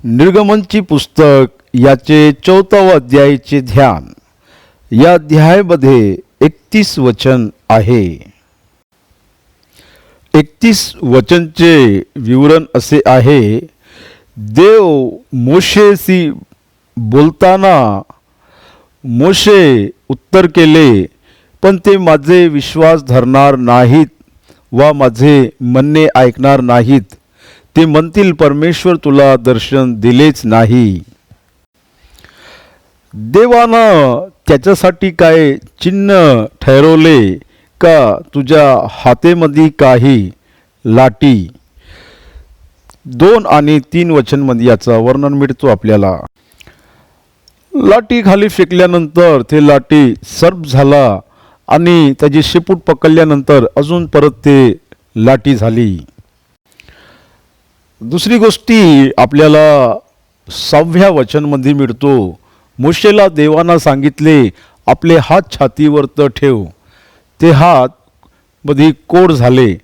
निर्गमनची पुस्तक याचे 14वे अध्यायाचे ध्यान. या अध्यायामध्ये 31 वचन आहे. 31 वचनचे विवरण असे आहे. देव मोशेशी बोलताना मोशे उत्तर केले, पण ते माझे विश्वास धरणार नाहीत व माझे म्हणणे ऐकणार नाहीत. ते म्हणतील परमेश्वर तुला दर्शन दिलेच नाही. देवानं त्याच्यासाठी काय चिन्ह ठरवले का? तुझ्या हातेमध्ये काही लाटी. 2 आणि 3 वचनमध्ये याचं वर्णन मिळतो आपल्याला. लाटी खाली फेकल्यानंतर ते लाटी सर्प झाला आणि त्याची शेपूट पकडल्यानंतर अजून परत ते लाटी झाली. दुसरी गोष्टी आपल्याला 6व्या वचनमध्ये मिळतो. मोशेला देवानं सांगितले आपले हात छातीवर तर ठेव. ते हात मध्ये कोड झाले.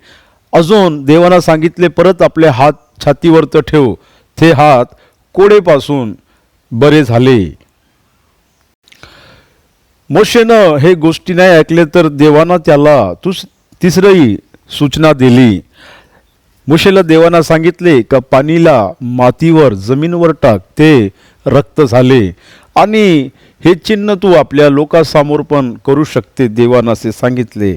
अजून देवानं सांगितले परत आपले हात छातीवर तर ठेव. ते हात कोडेपासून बरे झाले. मोशेनं हे गोष्टी नाही ऐकले तर देवानं त्याला तिसरी सूचना दिली. मोशेला देवानं सांगितले का पाणीला मातीवर जमीनवर टाक. ते रक्त झाले. आणि हे चिन्ह तू आपल्या लोकांसमोर पण करू शकते, देवानं असे सांगितले.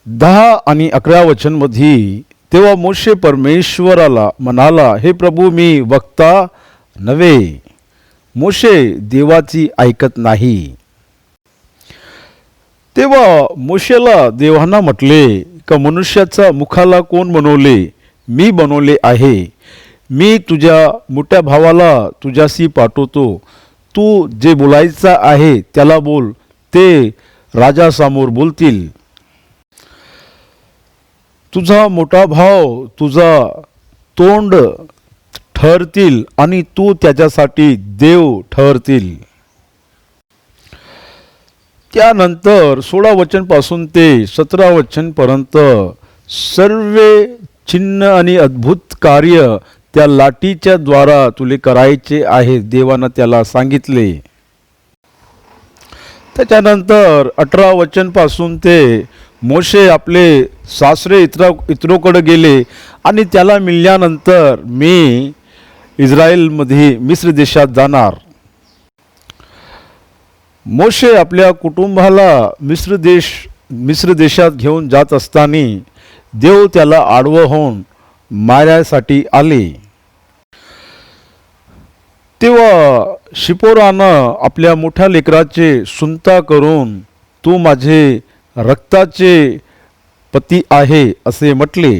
10 आणि 11 वचनमध्ये तेव्हा मोशे परमेश्वराला म्हणाला, हे प्रभू मी वक्ता नव्हे. मोशे देवाची ऐकत नाही. तेव्हा मोशेला देवानं म्हटले का मनुष्याचा मुखाला कोण बनवले? मी बनवले आहे. मी तुझ्या मोठ्या भावाला तुझ्याशी पाठवतो. तू जे बोलायचं आहे त्याला बोल. ते राजासमोर बोलतील. तुझा मोठा भाव तुझा तोंड ठरतील आणि तू त्याच्यासाठी देव ठरतील. त्यानंतर 16 वचनपासून ते 17 वचनपर्यंत सर्व चिन्ह आणि अद्भुत कार्य त्या लाटीच्या द्वारा तुले करायचे आहे, देवानं त्याला सांगितले. त्याच्यानंतर 18 वचनपासून ते मोशे आपले सासरे इत्रोकडे गेले आणि त्याला मिळाल्यानंतर मी इस्रायलमध्ये मिस्र देशात जाणार. मोशे आपल्या कुटुंबाला मिस्र देशात घेऊन जात असताना देव त्याला आडवं होऊन मारण्यासाठी आले. तेव्हा शिपोरानं आपल्या मोठ्या लेकराचे सुनता करून तू माझे रक्ताचे पती आहे असे म्हटले.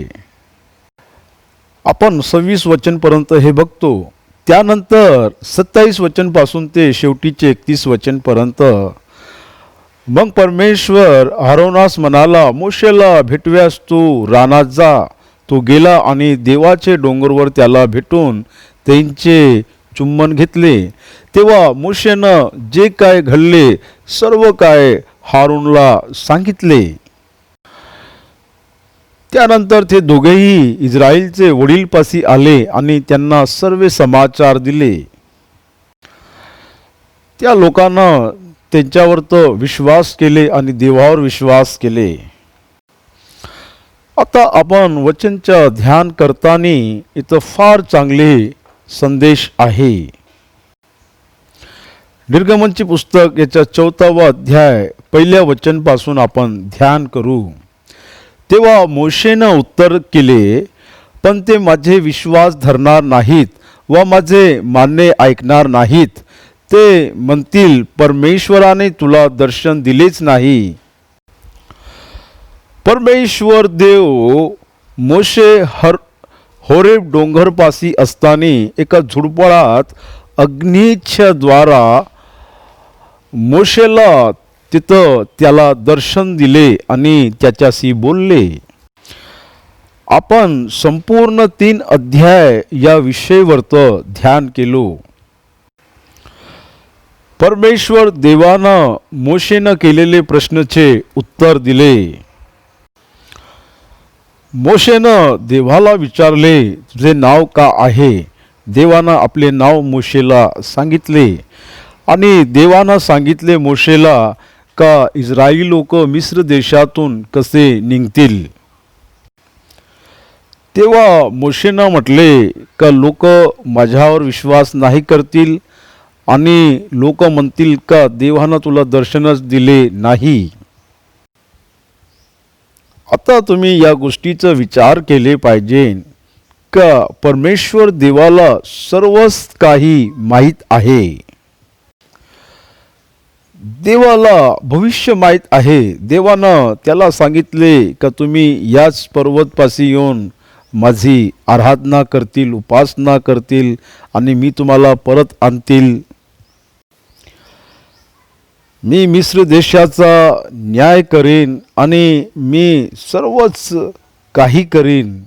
आपण 26 वचनपर्यंत हे बघतो. त्यानंतर 27 वचनपासून ते शेवटीचे 31 वचनपर्यंत मग परमेश्वर आरोनास म्हणाला, मोशेला भेटव्यास तू रानात जा. तो गेला आणि देवाचे डोंगरवर त्याला भेटून त्यांचे चुंबन घेतले. तेव्हा मोशेनं जे काय घडले सर्व काय हारूनला सांगितले. त्यानंतर ते दोघेही इस्रायलचे वडीलपाशी आले आणि त्यांना सर्व समाचार दिले. त्या लोकांना त्यांच्यावर तर विश्वास केले आणि देवावर विश्वास केले. आता आपण वचनचं ध्यान करताना इथं फार चांगले संदेश आहे. निर्गमनची पुस्तक याचा 14वा अध्याय 1 वचनपासून आपण ध्यान करू. तेव्हा मोशेनं उत्तर केले, पण ते माझे विश्वास धरणार नाहीत व माझे म्हणणे ऐकणार नाहीत. ते म्हणतील परमेश्वराने तुला दर्शन दिलेच नाही. परमेश्वर देव मोशे होरेब डोंगरपाशी असताना एका झुडपळात अग्नीच्या द्वारा मोशेला तिथं त्याला दर्शन दिले आणि त्याच्याशी बोलले. आपण संपूर्ण 3 अध्याय या विषयावर ध्यान केलो. परमेश्वर देवानं मोशेनं केलेले प्रश्नाचे उत्तर दिले. मोशेनं देवाला विचारले, तुझे नाव का आहे? देवानं आपले नाव मोशेला सांगितले आणि देवानं सांगितले मोशेला का इस्रायली लोक मिस्र देशातून कसे निघतील. तेव्हा मोशेनं म्हटले का लोक माझ्यावर विश्वास नाही करतील आणि लोक म्हणतील का देवानं तुला दर्शनच दिले नाही. आता तुम्ही या गोष्टीचा विचार केले पाहिजे का परमेश्वर देवाला सर्वच काही माहीत आहे. देवाला भविष्य माहीत आहे. देवानं त्याला सांगितले का तुम्ही याच पर्वतपाशी येऊन माझी आराधना करतील, उपासना करतील आणि मी तुम्हाला परत आणतील. मी मिस्र देशाचा न्याय करीन आणि मी सर्वच काही करीन.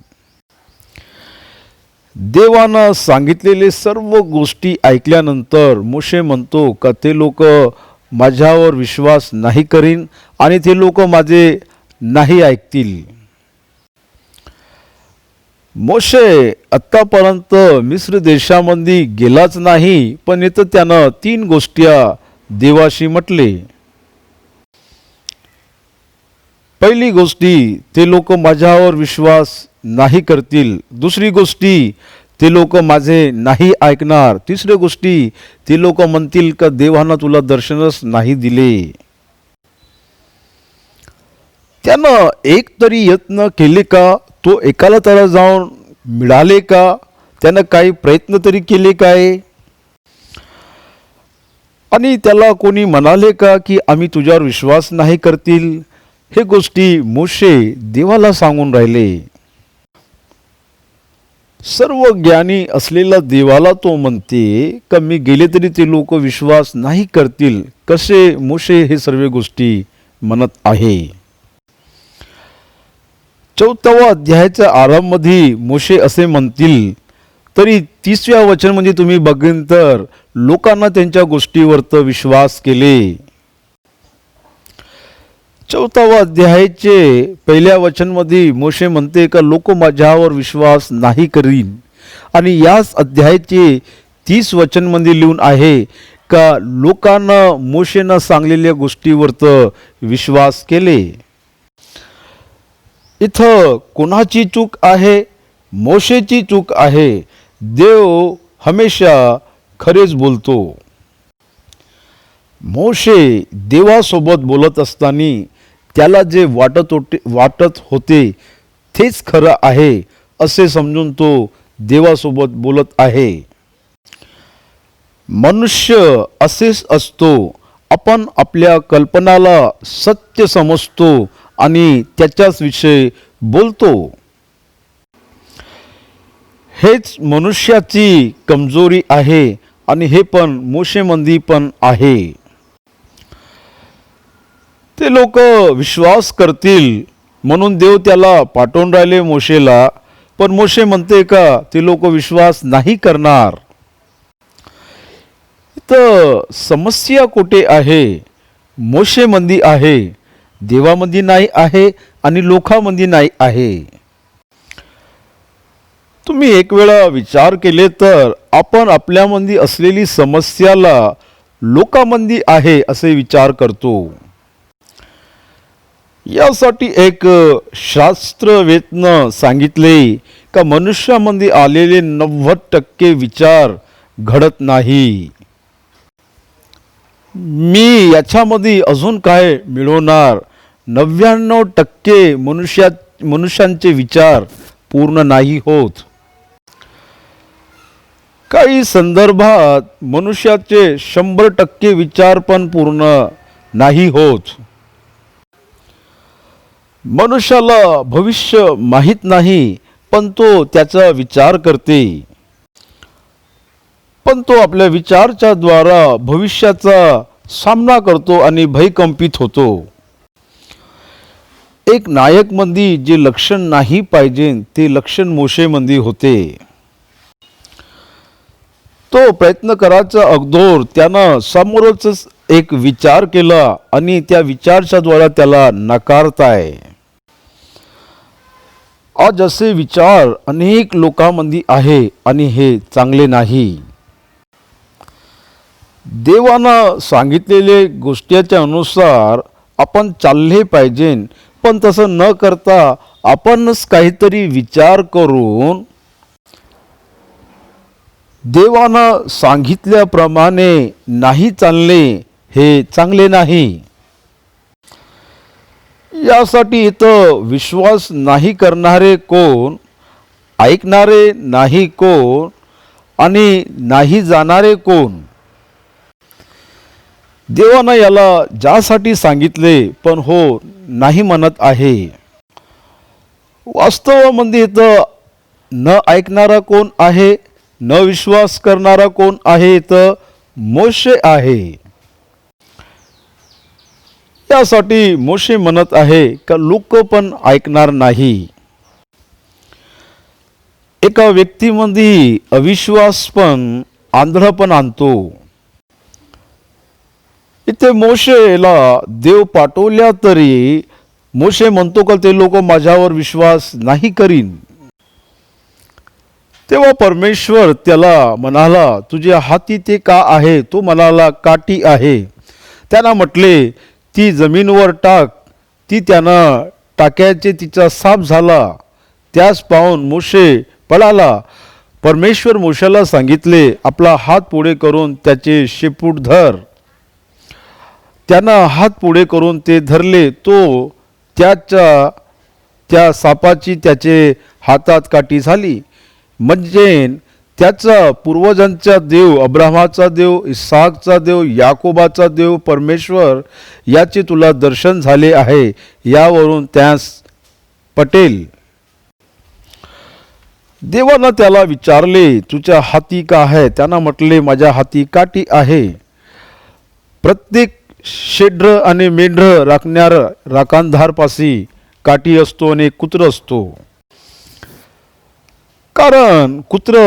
देवानं सांगितलेले सर्व गोष्टी ऐकल्यानंतर मोशे म्हणतो का ते लोक माझ्यावर विश्वास नाही करीन आणि ते लोक माझे नाही ऐकतील. मोशे आत्तापर्यंत मिस्र देशामध्ये गेलाच नाही, पण इथं त्यानं 3 गोष्टी देवाशी म्हटले. पहिली गोष्टी, ते लोक माझ्यावर विश्वास नाही करतील. दुसरी गोष्टी, ते लोक माझे नाही ऐकणार. तिसरी गोष्टी, ते लोक म्हणतील का देवानं तुला दर्शनच नाही दिले. त्यानं एक तरी यत्न केले का? तो एकाला त्याला जाऊन मिळाले का? त्यानं काही प्रयत्न तरी केले काय? आणि त्याला कोणी म्हणाले का की आम्ही तुझ्यावर विश्वास नाही करतील? हे गोष्टी मोशे देवाला सांगून राहिले. सर्व ज्ञानी असलेला देवाला तो म्हणते का मी गेले तरी ते लोक विश्वास नाही करतील. कसे मोशे हे सर्व गोष्टी म्हणत आहे. 4व्या अध्यायाच्या आरंभामध्ये मोशे असे म्हणतील, तरी 30व्या वचन म्हणजे तुम्ही बघीन तर लोकांना त्यांच्या गोष्टीवर विश्वास केले. 4व्या अध्यायाचे 1ल्या वचनमध्ये मोशे म्हणते का लोक माझ्यावर विश्वास नाही करीन आणि याच अध्यायाचे 30 वचनमध्ये लिहून आहे का लोकांना मोशेनं सांगलेल्या गोष्टीवर विश्वास केले. इथं कोणाची चूक आहे? मोशेची चूक आहे. देव हमेशा खरेच बोलतो. मोशे देवासोबत बोलत असताना त्याला जे वाटत होते तेच खरं आहे असे समजून तो देवासोबत बोलत आहे. मनुष्य असेच असतो. आपण आपल्या कल्पनाला सत्य समजतो आणि त्याच्याच विषयी बोलतो. हेच मनुष्याची कमजोरी आहे आणि हे पण मोशेमध्ये पण आहे. ते लोक विश्वास करतील म्हणून देव त्याला पाठवून राहिले मोशेला, पण मोशे म्हणते का ते लोक विश्वास नाही करणार. तर समस्या कुठे आहे? मोशेमध्ये आहे, देवामध्ये नाही आहे आणि लोकांमध्ये नाही आहे. तुम्ही एक वेळा विचार केले तर आपण आपल्यामध्ये असलेली समस्याला लोकांमध्ये आहे असे विचार करतो. यासाठी एक शास्त्रवेत्यानं सांगितले का मनुष्यामध्ये आलेले 90% विचार घडत नाही. मी याच्यामध्ये अजून काय मिळवणार? 99% मनुष्यांचे विचार पूर्ण नाही होत. काही संदर्भात मनुष्याचे 100% विचार पण पूर्ण नाही होत. मनुष्याला भविष्य माहीत नाही, पण तो त्याचा विचार करते. पण तो आपल्या विचाराच्या द्वारा भविष्याचा सामना करतो आणि भयकंपित होतो. एक नायक मध्ये जे लक्षण नाही पाहिजे ते लक्षण मोशेमध्ये होते. तो प्रयत्न करायचा अगोदर त्यानं समोरच एक विचार केला आणि त्या विचाराच्या द्वारा त्याला नकारताय. आज असे विचार अनेक लोकांमध्ये आहे आणि हे चांगले नाही. देवानं सांगितलेले गोष्टीच्या अनुसार आपण चालले पाहिजे, पण तसं न करता आपणच काहीतरी विचार करून देवानं सांगितल्याप्रमाणे नाही चालले, हे चांगले नाही. यासाठी इथं विश्वास नाही करणारे कोण, ऐकणारे नाही कोण आणि नाही जाणारे कोण. देवानं याला ज्यासाठी सांगितले पण हो नाही म्हणत आहे. वास्तवामध्ये इथं न ऐकणारा कोण आहे, न विश्वास करणारा कोण आहे, इथं मोशे आहे. यासाठी मोशे म्हणत आहे का लोक पण ऐकणार नाही. एका व्यक्तीमध्ये अविश्वास पण आंधळपण आणतो. इथे मोशेला देव पाठवल्या तरी मोशे म्हणतो का ते लोक माझ्यावर विश्वास नाही करीन. तेव्हा परमेश्वर त्याला म्हणाला, तुझ्या हाती ते का आहे? तो म्हणाला काठी आहे. त्यांना म्हटले ती जमीनवर टाक. ती त्यानं टाक्याचे तिचा साप झाला. त्यास पाहून मोशे पळाला. परमेश्वर मोशेला सांगितले आपला हात पुढे करून त्याचे शेपूट धर. त्यानं हात पुढे करून ते धरले. तो त्या सापाची त्याचे हातात काठी झाली. म्हणजे त्याचा पूर्वजांचा देव, अब्राहमाचा देव, इसाकचा देव, याकोबाचा देव परमेश्वर याचे तुला दर्शन झाले आहे, यावरून त्यास पटेल. देवानं त्याला विचारले तुझ्या हाती का आहे? त्यानं म्हटले माझ्या हाती काठी आहे. प्रत्येक शेड्र आणि मेंढर राखणदारपाशी काठी असतो आणि कुत्र असतो. कारण कुत्र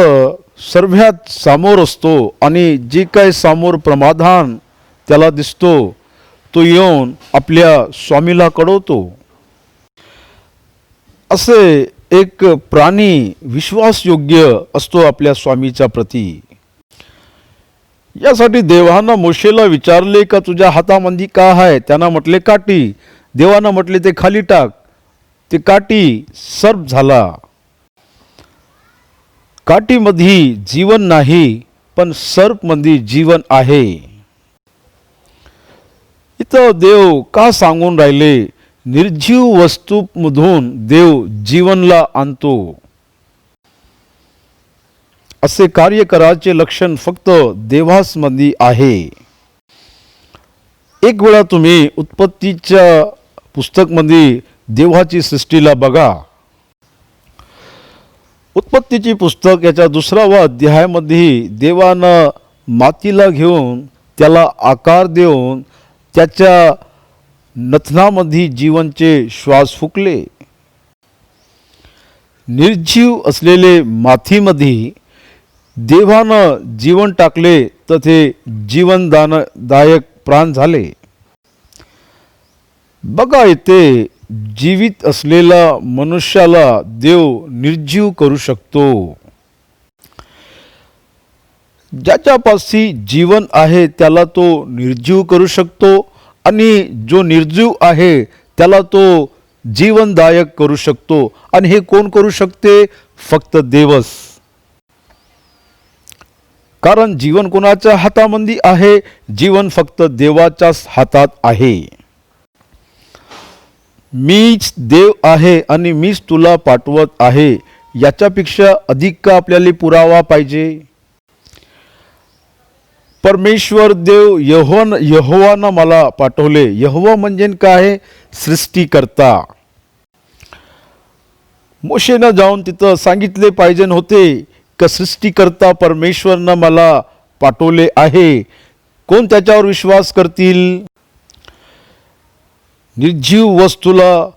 सर्वात समोर असतो आणि जे काही समोर प्रमाधान त्याला दिसतो तो येऊन आपल्या स्वामीला कळवतो. असे एक प्राणी विश्वासयोग्य असतो आपल्या स्वामीच्या प्रती. यासाठी देवानं मोशेला विचारले का तुझ्या हातामध्ये का आहे? त्यांना म्हटले काठी. देवानं म्हटले ते खाली टाक. ते काठी सर्प झाला. काठीमध्ये जीवन नाही पण सर्पमध्ये जीवन आहे. इथं देव का सांगून राहिले? निर्जीव वस्तूमधून देव जीवनला आणतो. असे कार्य करायचे लक्षण फक्त देवासमध्ये आहे. एक वेळा तुम्ही उत्पत्तीच्या पुस्तकमध्ये देवाची सृष्टीला बघा. उत्पत्तीची पुस्तक याच्या 2वा अध्यायामध्ये देवानं मातीला घेऊन त्याला आकार देऊन त्याच्या नथनामध्ये जीवनचे श्वास फुकले. निर्जीव असलेले मातीमध्ये देवानं जीवन टाकले तर ते जीवनदायक प्राण झाले. बघा इथे जीवित असलेला मनुष्याला देव निर्जीव करू शकतो. ज्याच्यापाशी जीवन आहे त्याला तो निर्जीव करू शकतो आणि जो निर्जीव आहे त्याला तो जीवनदायक करू शकतो. आणि हे कोण करू शकते? फक्त देवच. कारण जीवन कोणाच्या हातामध्ये आहे? जीवन फक्त देवाच्याच हातात आहे. मीच देव आहे आणि मीच तुला पाठवत आहे, याच्यापेक्षा अधिक का आपल्याला पुरावा पाहिजे? परमेश्वर देव यहोवानं मला पाठवले. यहोवा म्हणजे काय? सृष्टीकर्ता. मोशेनं जाऊन तिथं सांगितले पाहिजे होते की सृष्टीकर्ता परमेश्वरनं मला पाठवले आहे. कोण त्याच्यावर विश्वास करतील? निर्जीव वस्तूला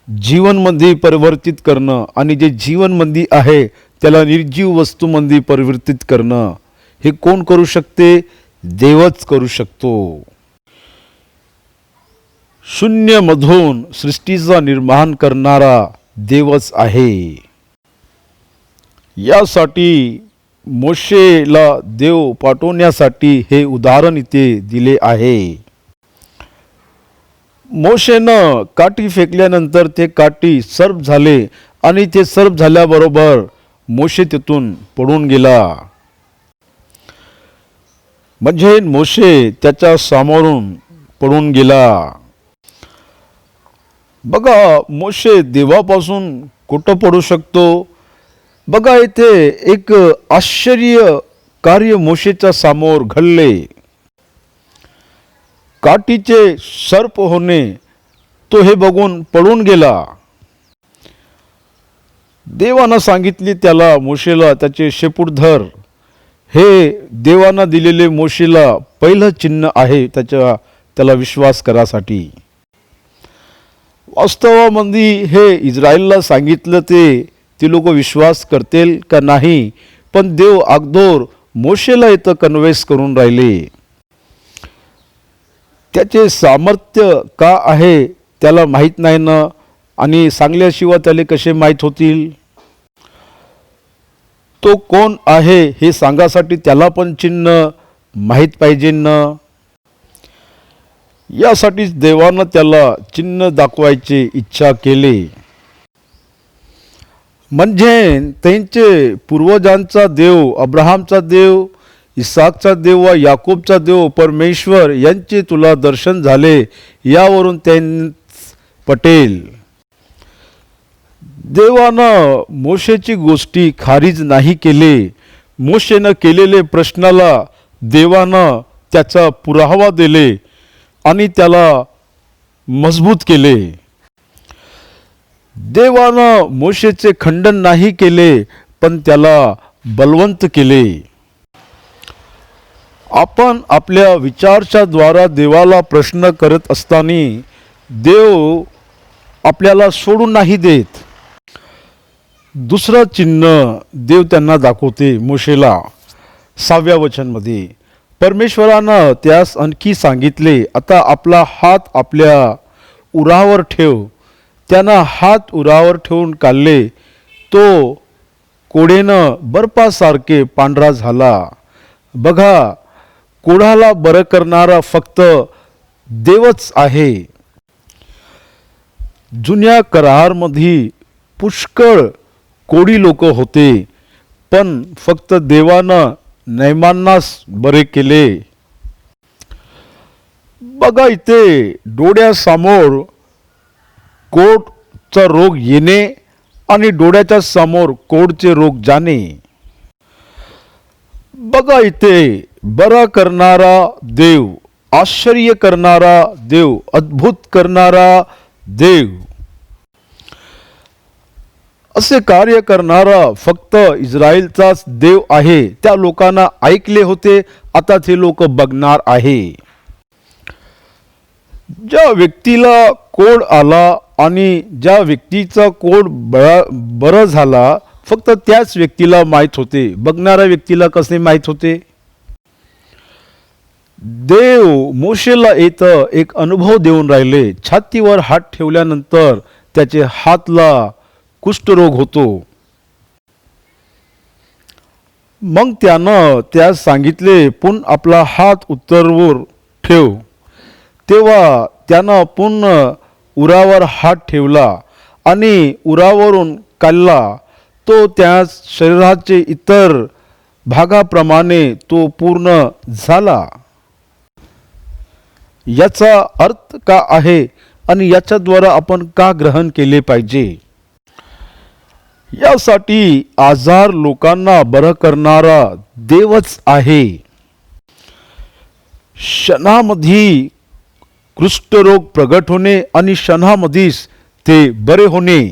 जीवनमध्ये परिवर्तित करणं आणि जे जीवनमध्ये आहे त्याला निर्जीव वस्तूमध्ये परिवर्तित करणं हे कोण करू शकते? देवच करू शकतो. शून्यमधून सृष्टीचा निर्माण करणारा देवच आहे. यासाठी मोशेला देव पाठवण्यासाठी हे उदाहरण इथे दिले आहे. मोशेनं काठी फेकल्यानंतर ते काठी सर्प झाले आणि ते सर्प झाल्याबरोबर मोशे तिथून पळून गेला. म्हणजे मोशे त्याच्या समोरून पळून गेला. बघा, मोशे देवापासून कुठं पडू शकतो? बघा, इथे एक आश्चर्य कार्य मोशेच्या समोर घडले. काठीचे सर्प होणे, तो हे बघून पळून गेला. देवानं सांगितले त्याला, मोशेला, त्याचे शेपूट धर. हे देवानं दिलेले मोशेला पहिलं चिन्ह आहे त्याला विश्वास करासाठी. वास्तवामध्ये हे इस्रायलला सांगितलं ते लोक विश्वास करतील का नाही, पण देव अगोदर मोशेला इथं कन्व्हेन्स करून राहिले. त्याचे सामर्थ्य का आहे त्याला माहीत नाही ना, आणि सांगल्याशिवाय त्याला कसे माहीत होतील? तो कोण आहे हे सांगासाठी त्याला पण चिन्ह माहीत पाहिजे ना. यासाठीच देवानं त्याला चिन्ह दाखवायची इच्छा केली. म्हणजे त्यांचे पूर्वजांचा देव, अब्राहामचा देव, इसाकचा देव व याकूबचा देव परमेश्वर यांचे तुला दर्शन झाले, यावरून त्यांना पटेल. देवानं मोशेची गोष्टी खारीज नाही केली. मोशेनं केलेले प्रश्नाला देवानं त्याचा पुरावा दिले आणि त्याला मजबूत केले. देवानं मोशेचे खंडन नाही केले, पण त्याला बलवंत केले. आपण आपल्या विचारच्या द्वारा देवाला प्रश्न करत असताना देव आपल्याला सोडून नाही देत. दुसरं चिन्ह देव त्यांना दाखवते मोशेला. 6व्या वचनमध्ये परमेश्वरानं त्यास आणखी सांगितले, आता आपला हात आपल्या उरावर ठेव. त्यानं हात उरावर ठेवून काढले, तो कोडेनं बर्फासारखे पांढरा झाला. बघा, कोडाला बरं करणारा फक्त देवच आहे. जुन्या करारामध्ये पुष्कळ कोडी लोक होते, पण फक्त देवानं नैमांनास बरे केले. बघा, इथे डोळ्यासमोर कोडचा रोग येणे आणि डोळ्याच्या समोर कोडचे रोग जाणे. बघा, इथे बरा करणारा देव, आश्चर्य करणारा देव, अद्भुत करणारा देव, असे कार्य करणारा फक्त इस्रायलचाच देव आहे. त्या लोकांना ऐकले होते, आता ते लोक बघणार आहे. ज्या व्यक्तीला कोड आला आणि ज्या व्यक्तीचा कोड बरं झाला, फक्त त्याच व्यक्तीला माहीत होते. बघणाऱ्या व्यक्तीला कसे माहीत होते? देव मोशेला इथं एक अनुभव देऊन राहिले. छातीवर हात ठेवल्यानंतर त्याचे हातला कुष्ठरोग होतो. मग त्यानं त्यास सांगितले, पुन्हा आपला हात उत्तरवर ठेव. तेव्हा त्यानं पुन्हा उरावर हात ठेवला आणि उरावरून काढला. तो त्या शरीराचे इतर भागाप्रमाणे तो पूर्ण झाला. याचा अर्थ का आहे आणि याच्याद्वारा आपण का ग्रहण केले पाहिजे? यासाठी आजार लोकांना बरं करणारा देवच आहे. क्षणामध्ये कुष्ठरोग प्रगट होणे आणि क्षणामध्येच ते बरे होणे.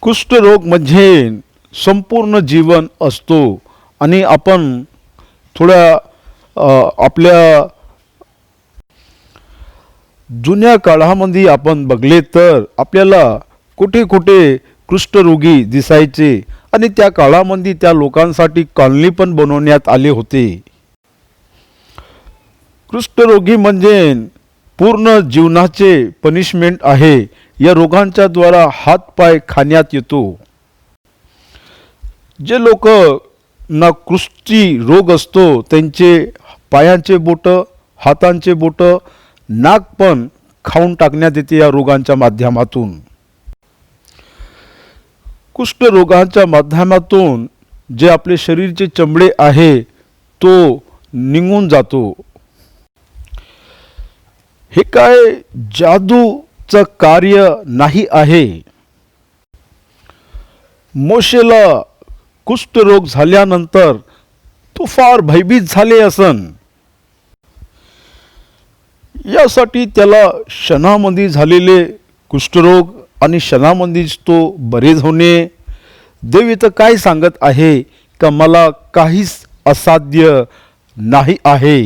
कुष्ठरोग म्हणजे संपूर्ण जीवन असतो आणि आपण थोड्या आपल्या जुन्या काळामध्ये आपण बघले तर आपल्याला कुठे कुठे कुष्ठरोगी दिसायचे आणि त्या काळामध्ये त्या लोकांसाठी कॉलनी पण बनवण्यात आले होते. कुष्ठरोगी म्हणजे पूर्ण जीवनाचे पनिशमेंट आहे. या रोगांच्या द्वारा हातपाय खाण्यात येतो. जे लोक ना कुष्ठी रोग असतो त्यांचे पायांचे बोट, हातांचे बोट, नाक पण खाऊन टाकण्यात येते या रोगांच्या माध्यमातून. कुष्ठ रोगांच्या माध्यमातून जे आपले शरीरचे चमडे आहे तो निघून जातो. हे काय जादूचं कार्य नाही आहे. मोशेला कुष्ठरोग झाल्यानंतर तो फार भयभीत झाले असन. यासाठी त्याला क्षणामध्ये झालेले कुष्ठरोग आणि क्षणामध्येच तो बरे होणे. देव इथं काय सांगत आहे का मला काहीच असाध्य नाही आहे.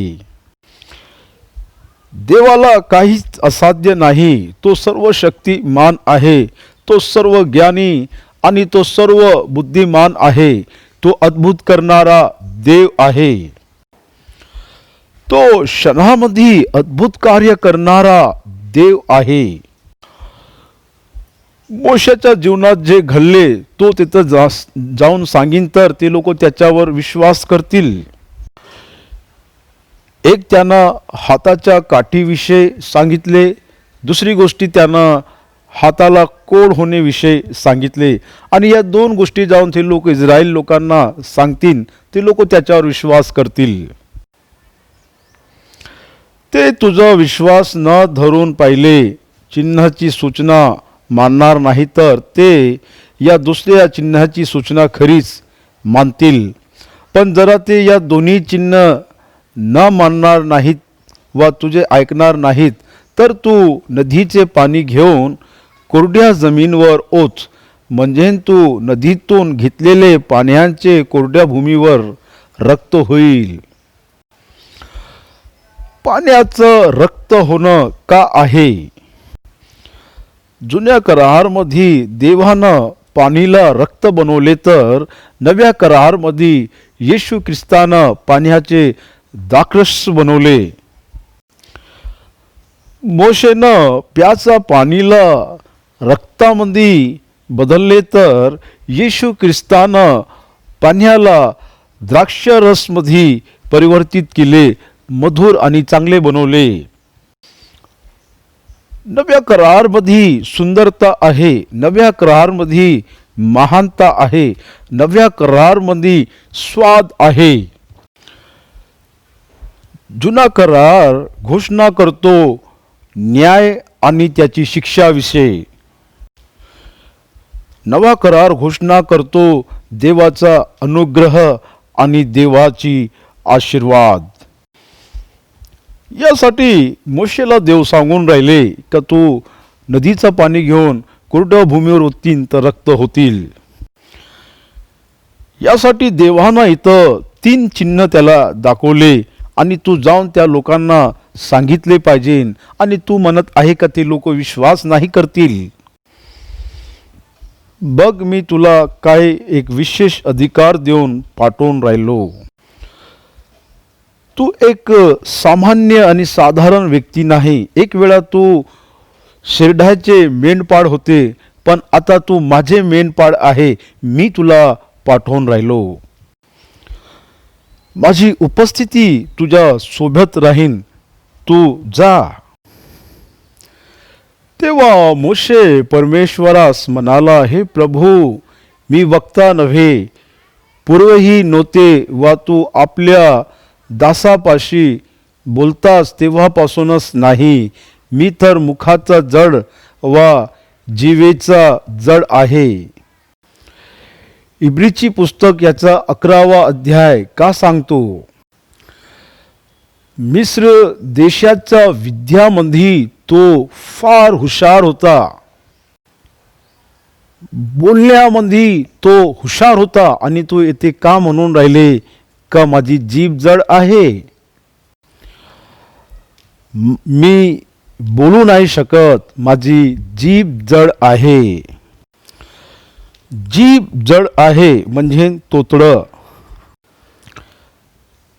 देवाला काहीच असाध्य नाही. तो सर्व शक्तिमान आहे, तो सर्व ज्ञानी आणि तो सर्व बुद्धिमान आहे. तो अद्भुत करणारा देव आहे. तो क्षणामध्ये अद्भुत कार्य करणारा देव आहे. मोशेच्या जीवनात जे घडले तो तिथं जाऊन सांगीन तर ते लोक त्याच्यावर विश्वास करतील. एक त्यानं हाताच्या काठीविषयी सांगितले, दुसरी गोष्टी त्यानं हाताला कोड होण्याविषयी सांगितले. आणि या दोन गोष्टी जाऊन ते लोक इस्रायल लोकांना सांगतील, ते लोक त्याच्यावर विश्वास करतील. ते तुझा विश्वास न धरून पाहिले चिन्हाची सूचना मानणार नाही तर ते या दुसऱ्या चिन्हाची सूचना खरीच मानतील. पण जरा ते या दोन्ही चिन्ह न मानणार नाहीत व तुझे ऐकणार नाहीत तर तू नदीचे पाणी घेऊन कोरड्या जमीनवर ओच, म्हणजे तू नदीतून घेतलेले पाण्याचे कोरड्या भूमीवर रक्त होईल. पाण्याचं रक्त होणं का आहे? जुन्या करारामध्ये देवानं पाणीला रक्त बनवले तर नव्या करारामध्ये येशू ख्रिस्तानं पाण्याचे द्राक्षरस बनवले. मोशेनं प्याचा पाणीला रक्तामध्ये बदलले तर येशू ख्रिस्तानं पाण्याला द्राक्षरसमध्ये परिवर्तित केले, मधुर आणि चांगले बनवले. नव्या करारामध्ये सुंदरता आहे, नव्या करारामध्ये महानता आहे, नव्या करारामध्ये स्वाद आहे. जुना करार घोषणा करतो न्याय आणि त्याची शिक्षाविषयी. नवा करार घोषणा करतो देवाचा अनुग्रह आणि देवाची आशीर्वाद. यासाठी मोशेला देव सांगून राहिले का तू नदीचं पाणी घेऊन कोरड्या भूमीवर ओततीन तर रक्त होतील. यासाठी देवानं इथं 3 चिन्ह त्याला दाखवले आणि तू जाऊन त्या लोकांना सांगितले पाहिजे. आणि तू म्हणत आहे का ते लोक विश्वास नाही करतील? बघ, मी तुला काय एक विशेष अधिकार देऊन पाठवून राहिलो. तू एक सामान्य आणि साधारण व्यक्ती नाही. एक वेळा तू शेरडाचे मेंढपाळ होते, पण आता तू माझे मेंढपाळ आहे. मी तुला पाठवून राहिलो. माझी उपस्थिती तुझ्या सोबत राहीन. तू जा. तेव्हा मोशे परमेश्वरास म्हणाला, हे प्रभू, मी वक्ता नव्हे, पूर्वही नव्हते व तू आपल्या दासापाशी बोलतास तेव्हापासूनच नाही. मी तर मुखाचा जड व जीवेचा जड आहे. इब्रीची पुस्तक याचा 11वा अध्याय का सांगतो? मिस्र देशाच्या विद्यामध्ये तो फार हुशार होता. बोलण्यामध्ये तो हुशार होता. आणि तो येथे का म्हणून राहिले का माझी जीभ जड आहे, मी बोलू नाही शकत, माझी जीभ जड आहे. जीभ जड आहे म्हणजे तोतडं,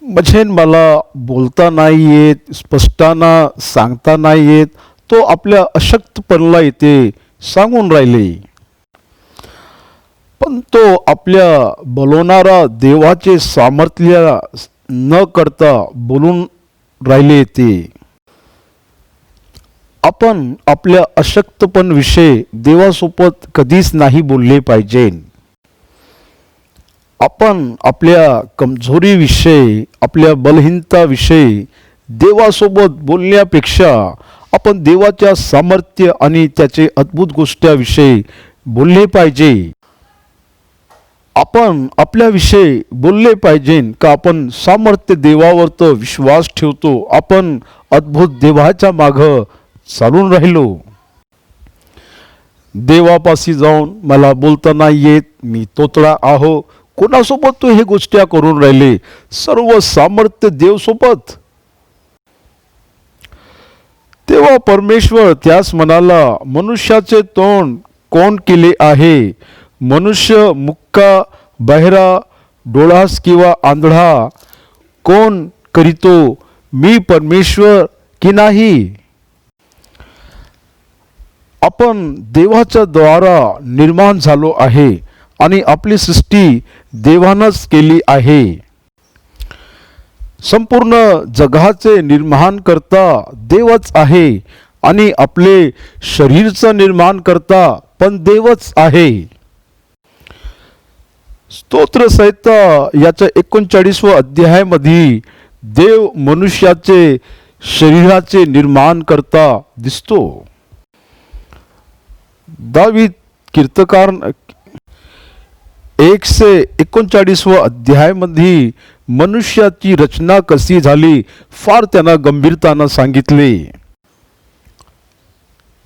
म्हणजे मला बोलता नाही येत, स्पष्टांना सांगता नाही येत. तो आपल्या अशक्तपणाला येते, सांगून राहिले. पण तो आपल्या बोलवणारा देवाचे सामर्थ्य न करता बोलून राहिले. ते आपण आपल्या अशक्तपण विषयी देवासोबत कधीच नाही बोलले पाहिजे. आपण आपल्या कमजोरीविषयी, आपल्या बलहीनताविषयी देवासोबत बोलण्यापेक्षा आपण देवाच्या सामर्थ्य आणि त्याचे अद्भुत गोष्टीविषयी बोलले पाहिजे. आपण आपल्याविषयी बोलले पाहिजे का आपण सामर्थ्य देवावर तर विश्वास ठेवतो, आपण अद्भुत देवाच्या मागं चालून राहिलो. देवापाशी जाऊन मला बोलता नाही येत, मी तोतडा आहो, कोणासोबत तू हे गोष्टी करून राहिले? सर्व सामर्थ्य देवसोबत. तेव्हा परमेश्वर त्यास म्हणाला, मनुष्याचे तोंड कोण केले आहे? मनुष्य मुक्का, बहिरा, डोळास किंवा आंधळा कोण करीतो? मी परमेश्वर की नाही? आपण देवाच्या द्वारा निर्माण झालो आहे आणि आपली सृष्टी देवानंच केली आहे. संपूर्ण जगाचे निर्माण करता देवच आहे आणि आपले शरीरचं निर्माण करता पण देवच आहे. स्तोत्र संहिता याच्या 39व्या अध्यायामध्ये देव मनुष्याचे शरीराचे निर्माण करता दिसतो. दावीद कीर्तकार 139व्या अध्यायामध्ये मनुष्याची रचना कशी झाली फार त्यांना गंभीरतानं सांगितले.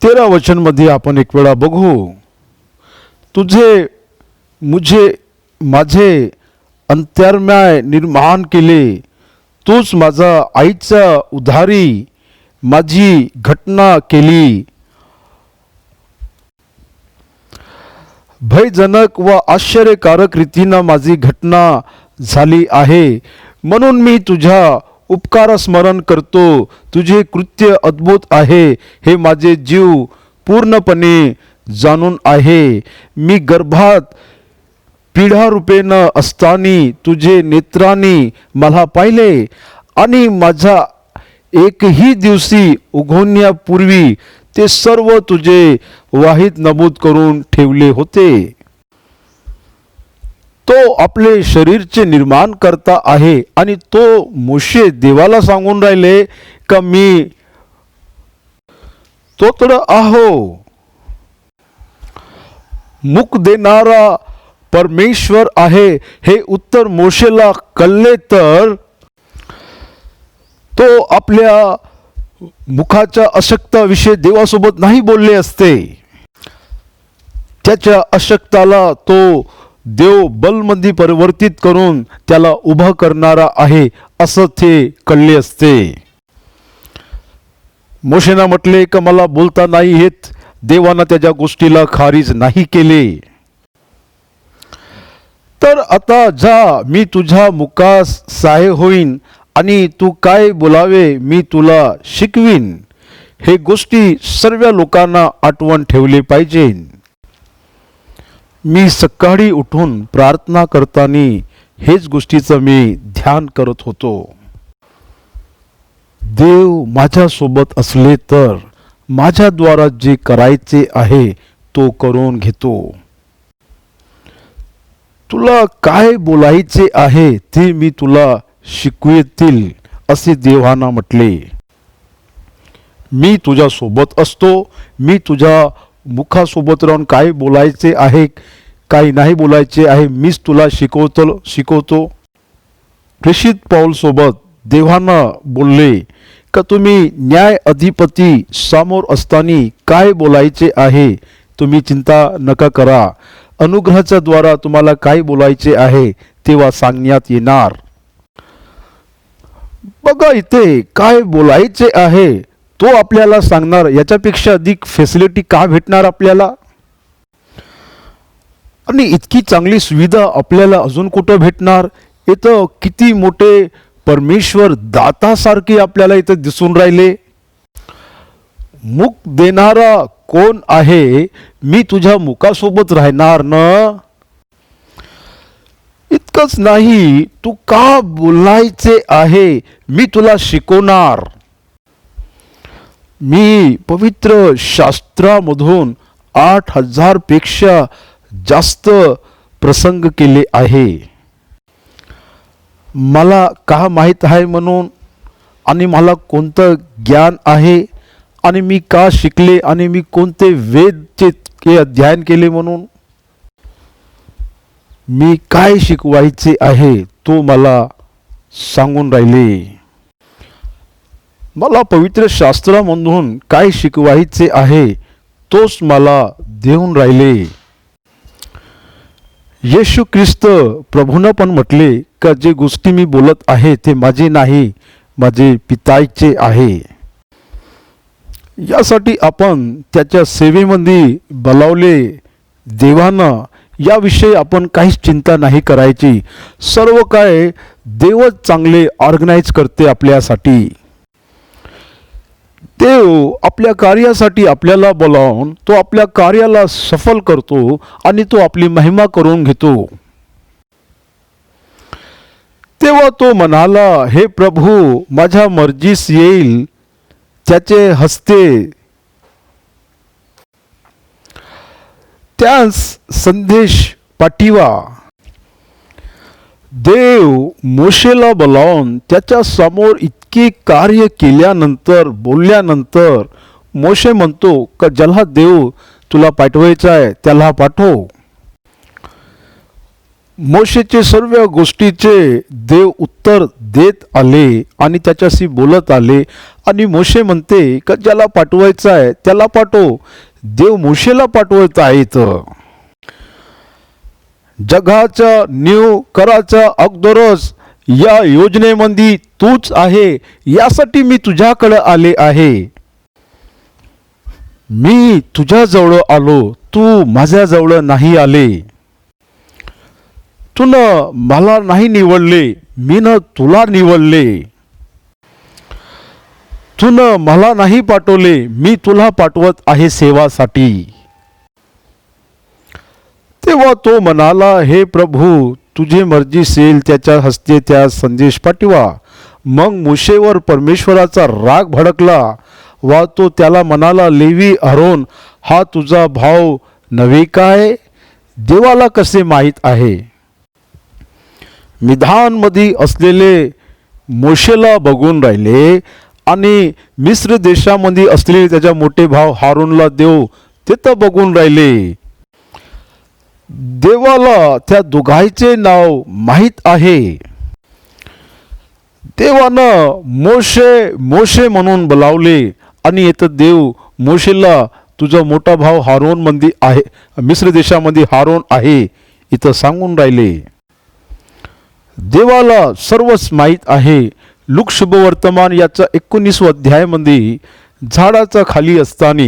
13 वचन मध्ये आपण एक वेळा बघू. तुझे मुझे माझे अंतर्म्याय निर्माण केले, तूच माझा आईचा उधारी माझी घटना केली. भयजनक व आश्चर्यकारक रीतीनं माझी घटना झाली आहे, म्हणून मी तुझ्या उपकार स्मरण करतो. तुझे कृत्य अद्भुत आहे, हे माझे जीव पूर्णपणे जाणून आहे. मी गर्भात पीढारूपेनं असताना तुझे नेत्रांनी मला पाहिले आणि माझ्या एकही दिवशी उगवण्यापूर्वी ते सर्व तुझे वाहित नमूद करून ठेवले होते. तो आपले शरीरचे निर्माण करता आहे आणि तो मोशे देवाला सांगून राहिले का मी तोतड आहो. मुख देणारा परमेश्वर आहे हे उत्तर मोशेला कळले तर तो आपल्या मुखाच्या अशक्ताविषयी देवासोबत नाही बोलले असते. त्याच्या अशक्ताला तो देव बलमध्ये परिवर्तित करून त्याला उभं करणारा आहे असं ते कळले असते. मोशेना म्हटले का मला बोलता नाही येत, देवानं त्याच्या गोष्टीला खारीज नाही केले. तर आता जा, मी तुझ्या मुखास सहाय्य होईन आणि तू काय बोलावे मी तुला शिकवीन. हे गोष्टी सर्व लोकांना आठवण ठेवले पाहिजे. मी सकाळी उठून प्रार्थना करताना हेच गोष्टीचं मी ध्यान करत होतो. देव माझ्यासोबत असले तर माझ्याद्वारा जे करायचे आहे तो करून घेतो. तुला काय बोलायचे आहे ते मी तुला शिकवेतील असे देवानं म्हटले. मी तुझ्या सोबत असतो, मी तुझ्या मुखासोबत राहून काय बोलायचे आहे काय नाही बोलायचे आहे मीच तुला शिकवतो. प्रेषित पौल सोबत देवानं बोलले का तुम्ही न्याय अधिपती समोर असताना काय बोलायचे आहे तुम्ही चिंता नका करा. अनुग्रहाच्या द्वारा तुम्हाला काय बोलायचे आहे तेव्हा सांगण्यात येणार. बघा इथे काय बोलायचे आहे तो आपल्याला सांगणार. याच्यापेक्षा अधिक फॅसिलिटी का भेटणार आपल्याला? आणि इतकी चांगली सुविधा आपल्याला अजून कुठं भेटणार? इथं किती मोठे परमेश्वर दातासारखे आपल्याला इथं दिसून राहिले. मुख देणारा कोण आहे, मी तुझ्या मुखासोबत राहणार ना. इतकंच नाही, तू का बोलायचे आहे मी तुला शिकवणार. मी पवित्र शास्त्रामधून 8,000 पेक्षा जास्त प्रसंग केले आहे. मला का माहीत आहे म्हणून, आणि मला कोणतं ज्ञान आहे, आणि मी का शिकले, आणि मी कोणते वेदचे अध्ययन केले म्हणून. मी काय शिकवायचे आहे तो मला सांगून राहिले. मला पवित्र शास्त्रामधून काय शिकवायचे आहे तोच मला देऊन राहिले. येशू ख्रिस्त प्रभूनं पण म्हटले का जे गोष्टी मी बोलत आहे ते माझे नाही, माझे पिताचे आहे. यासाठी आपण त्याच्या सेवेमध्ये बोलावले देवानं. याविषयी आपण काहीच चिंता नाही करायची. सर्व काय देवच चांगले ऑर्गनाईज करते आपल्यासाठी. देव आपल्या कार्यासाठी आपल्याला बोलावून तो आपल्या कार्याला सफल करतो आणि तो आपली महिमा करून घेतो. तेव्हा तो म्हणाला, हे प्रभू, माझ्या मर्जीस येईल त्याचे हस्ते त्यास संदेश पाठवा. देव मोशेला बोलावून त्याच्या समोर इतके कार्य केल्यानंतर, बोलल्यानंतर मोशे म्हणतो का ज्याला देव तुला पाठवायचा आहे त्याला पाठव. मोशेचे सर्व गोष्टीचे देव उत्तर देत आले आणि त्याच्याशी बोलत आले. आणि मोशे म्हणते का ज्याला पाठवायचं आहे त्याला पाठव. देव मोशेला पाठवत आहेत. जगाचा न्यू कराचा अगोदरच या योजनेमध्ये तूच आहे, यासाठी मी तुझ्याकडे आले आहे. मी तुझ्याजवळ आलो, तू माझ्याजवळ नाही आले. तून मला नाही निवडले, मी न तुला निवडले. तून मला नाही पाठवले, मी तुला पाठवत आहे सेवासाठी. तेव्हा तो म्हणाला, हे प्रभू, तुझी मर्जी असेल त्याच्या हस्ते त्या संदेश पाठवा. मग मोशेवर परमेश्वराचा राग भडकला व तो त्याला म्हणाला, लेवी आरोन हा तुझा भाव नव्हे काय? देवाला कसे माहीत आहे? मिधानमध्ये असलेले मोशेला बघून राहिले आणि मिस्र देशामध्ये असलेले त्याच्या मोठे भाव हारूनला देव तिथं बघून राहिले. देवाला त्या दोघांचे नाव माहीत आहे. देवानं मोशे मोशे म्हणून बोलावले आणि येतं देव मोशेला तुझा मोठा भाव हारोन मध्ये आहे, मिस्र देशामध्ये हारोन आहे इथं सांगून राहिले. देवाला सर्वच माहीत आहे. लूक शुभवर्तमान याचा 19 अध्यायामध्ये झाडाचा खाली असताना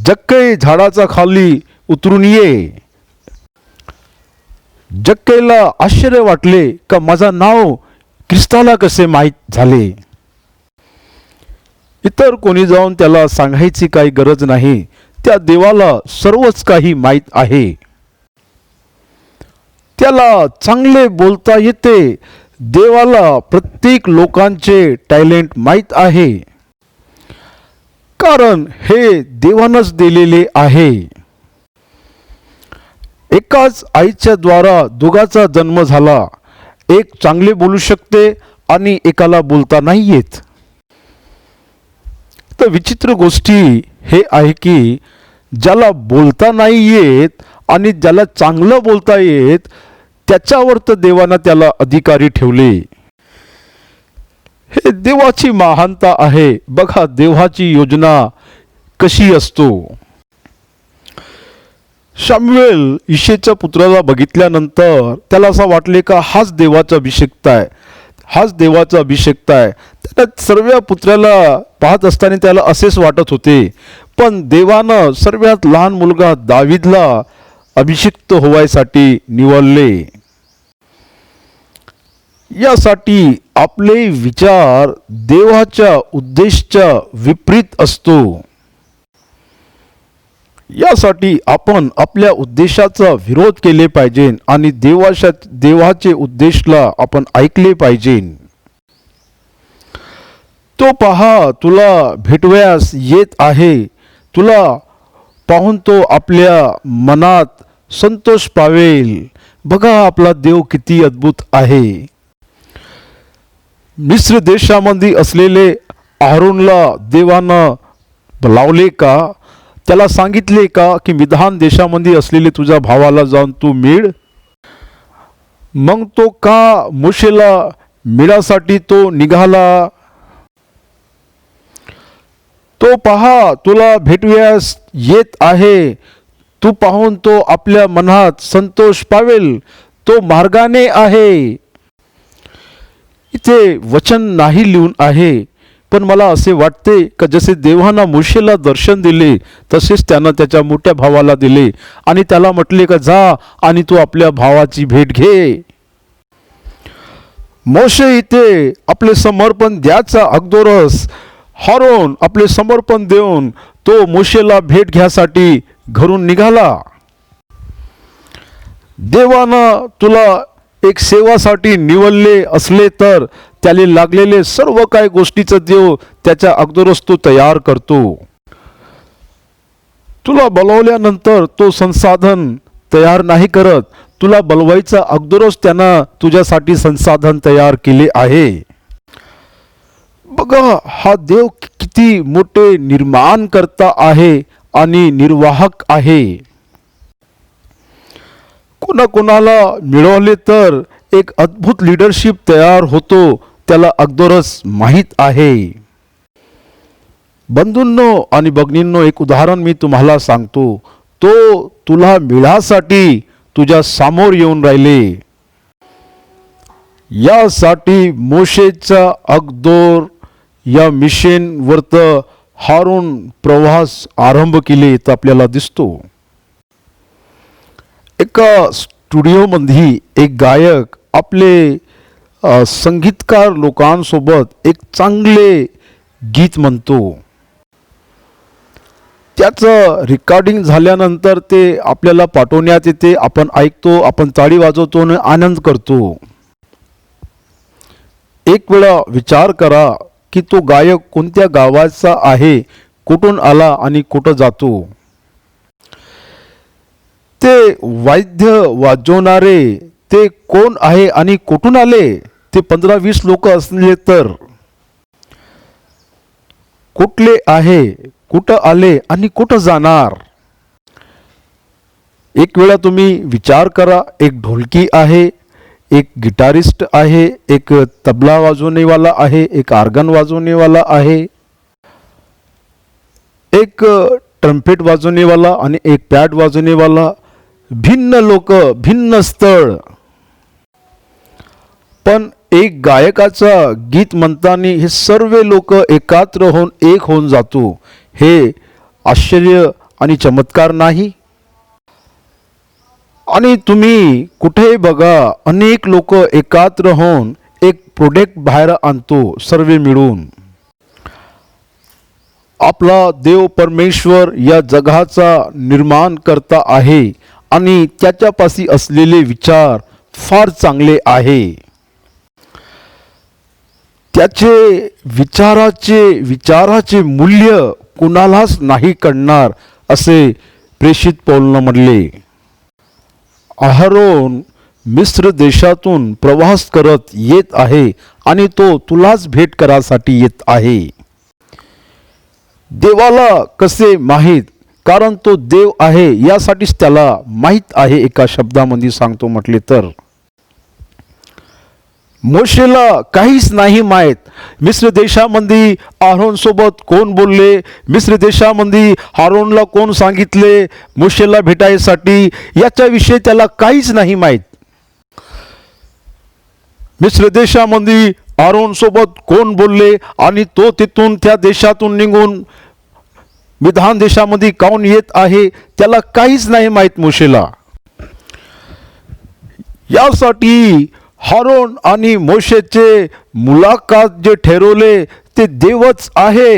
जक्कई झाडाचा खाली उतरून ये. जक्कईला आश्चर्य वाटले का माझा नाव ख्रिस्ताला कसे माहीत झाले. इतर कोणी जाऊन त्याला सांगायची काही गरज नाही. त्या देवाला सर्वच काही माहीत आहे. त्याला चांगले बोलता येते. देवाला प्रत्येक लोकांचे टॅलेंट माहीत आहे, कारण हे देवानच दिलेले आहे. एकाच आईच्या द्वारा दोघाचा जन्म झाला. एक चांगले बोलू शकते आणि एकाला बोलता नाही येत. तर विचित्र गोष्टी हे आहे की ज्याला बोलता नाही येत आणि ज्याला चांगलं बोलता येत त्याच्यावर तर देवानं त्याला अधिकारी ठेवले. हे देवाची महानता आहे. बघा देवाची योजना कशी असतो. शमूएल इशेच्या पुत्राला बघितल्यानंतर त्याला असं वाटले का हाच देवाचा अभिषेक्त आहे, हाच देवाचा अभिषेक्त आहे. त्याला सर्व पुत्राला पाहत असताना त्याला असेच वाटत होते. पण देवानं सर्वात लहान मुलगा दावीदला अभिषिक्त होवायसाठी निवडले. यासाठी आपले विचार देवाच्या उद्देशाच्या विपरीत असतो. यासाठी आपण आपल्या उद्देशाचा विरोध केले पाहिजे आणि देवाचे उद्देशला आपण ऐकले पाहिजे. तो पहा तुला भेटवयास येत आहे. तुला पाहून तो आपल्या मनात संतोष पावेल. बघा आपला देव किती अद्भुत आहे. मिस्र देशामध्ये असलेले आरोनला देवानं बोलावले का? त्याला सांगितले का की मिधान देशामध्ये असलेले तुझ्या भावाला जाऊन तू मिळ? मग तो का मोशेला मिळासाठी तो निघाला? तो पहा तुला भेटवयास येत आहे. तू पाहून तो आपल्या मनात संतोष पावेल. तो मार्गाने आहे. इथे वचन नाही लिहून आहे, पण मला असे वाटते का जसे देवानं मोशेला दर्शन दिले तसेच त्यानं त्याच्या मोठ्या भावाला दिले आणि त्याला म्हटले का जा आणि तू आपल्या भावाची भेट घे. मोशे इथे आपले समर्पण द्यायचा अगोदरच हारोन आपले समर्पण देऊन तो मोशेला भेट घ्यासाठी घरून निघाला. देवानं तुला एक सेवासाठी निवडले असले तर त्याला लागलेले सर्व काही गोष्टीचं देव त्याच्या अगोदरच तो तयार करतो. तुला बोलवल्यानंतर तो संसाधन तयार नाही करत. तुला बोलवायचा अगोदरच त्यानं तुझ्यासाठी संसाधन तयार केले आहे. बघा हा देव किती मोठे निर्माण करता आहे आणि निर्वाहक आहे. कोणाकोणाला मिळवले तर एक अद्भुत लीडरशिप तयार होतो, त्याला अगोदरच माहीत आहे. बंधूंनो आणि भगिनींनो, एक उदाहरण मी तुम्हाला सांगतो. तो तुला मिळासाठी तुझ्या समोर येऊन राहिले. यासाठी मोशेचा अगोदर या मिशनवरत हारून प्रवास आरंभ केले तर आपल्याला दिसतो. एका स्टुडिओमध्ये एक गायक आपले संगीतकार लोकांसोबत एक चांगले गीत म्हणतो. त्याचं रेकॉर्डिंग झाल्यानंतर ते आपल्याला पाठवण्यात येते. आपण ऐकतो, आपण ताळी वाजवतो आणि आनंद करतो. एक वेळा विचार करा की तो गायक कोणत्या गावाचा आहे, कुठून आला आणि कुठं जातो. ते वाद्य वाजवणारे ते कोण आहे आणि कुठून आले? ते 15-20 लोक असले तर कुठले आहे, कुठं आले आणि कुठं जाणार? एक वेळा तुम्ही विचार करा. एक ढोलकी आहे, एक गिटारिस्ट आहे, एक तबला वाजवणेवाला आहे, एक ऑर्गन वाजवणेवाला आहे, एक ट्रम्पेट वाजवणेवाला आणि एक पॅड वाजवणेवाला. भिन्न लोक, भिन्न स्थळ, पण एक गायकाचा गीत म्हणताना हे सर्व लोक एकत्र होऊन एक होऊन जातो. हे आश्चर्य आणि चमत्कार नाही? आणि तुम्ही कुठे बघा, अनेक लोक एकत्र होऊन एक प्रोडक्ट बाहेर आणतो सर्व मिळून. आपला देव परमेश्वर या जगाचा निर्माण करता आहे आणि त्याच्यापाशी असलेले विचार फार चांगले आहे. त्याचे विचाराचे मूल्य कुणालाच नाही कळणार असे प्रेषित पौलनं म्हणले. आरोन मिस्र देशातून प्रवास करत येत आहे आणि तो तुलाच भेट करासाठी येत आहे. देवाला कसे माहीत? कारण तो देव आहे यासाठीच त्याला माहीत आहे. एका शब्दामध्ये सांगतो म्हटले तर मोशेला काहीच नाही माहीत. मिस्र देशामध्ये आरोन सोबत कोण बोलले, मिस्र देशामध्ये आरोनला कोण सांगितले मोशेला भेटायसाठी, याच्याविषयी त्याला काहीच नाही माहीत. मिस्र देशामध्ये आरोन सोबत कोण बोलले आणि तो तिथून त्या देशातून निघून मिधान देशामध्ये काऊन येत आहे त्याला काहीच नाही माहीत मोशेला. यासाठी हारोन आणि मोशेचे मुलाकात जे ठरवले ते देवच आहे.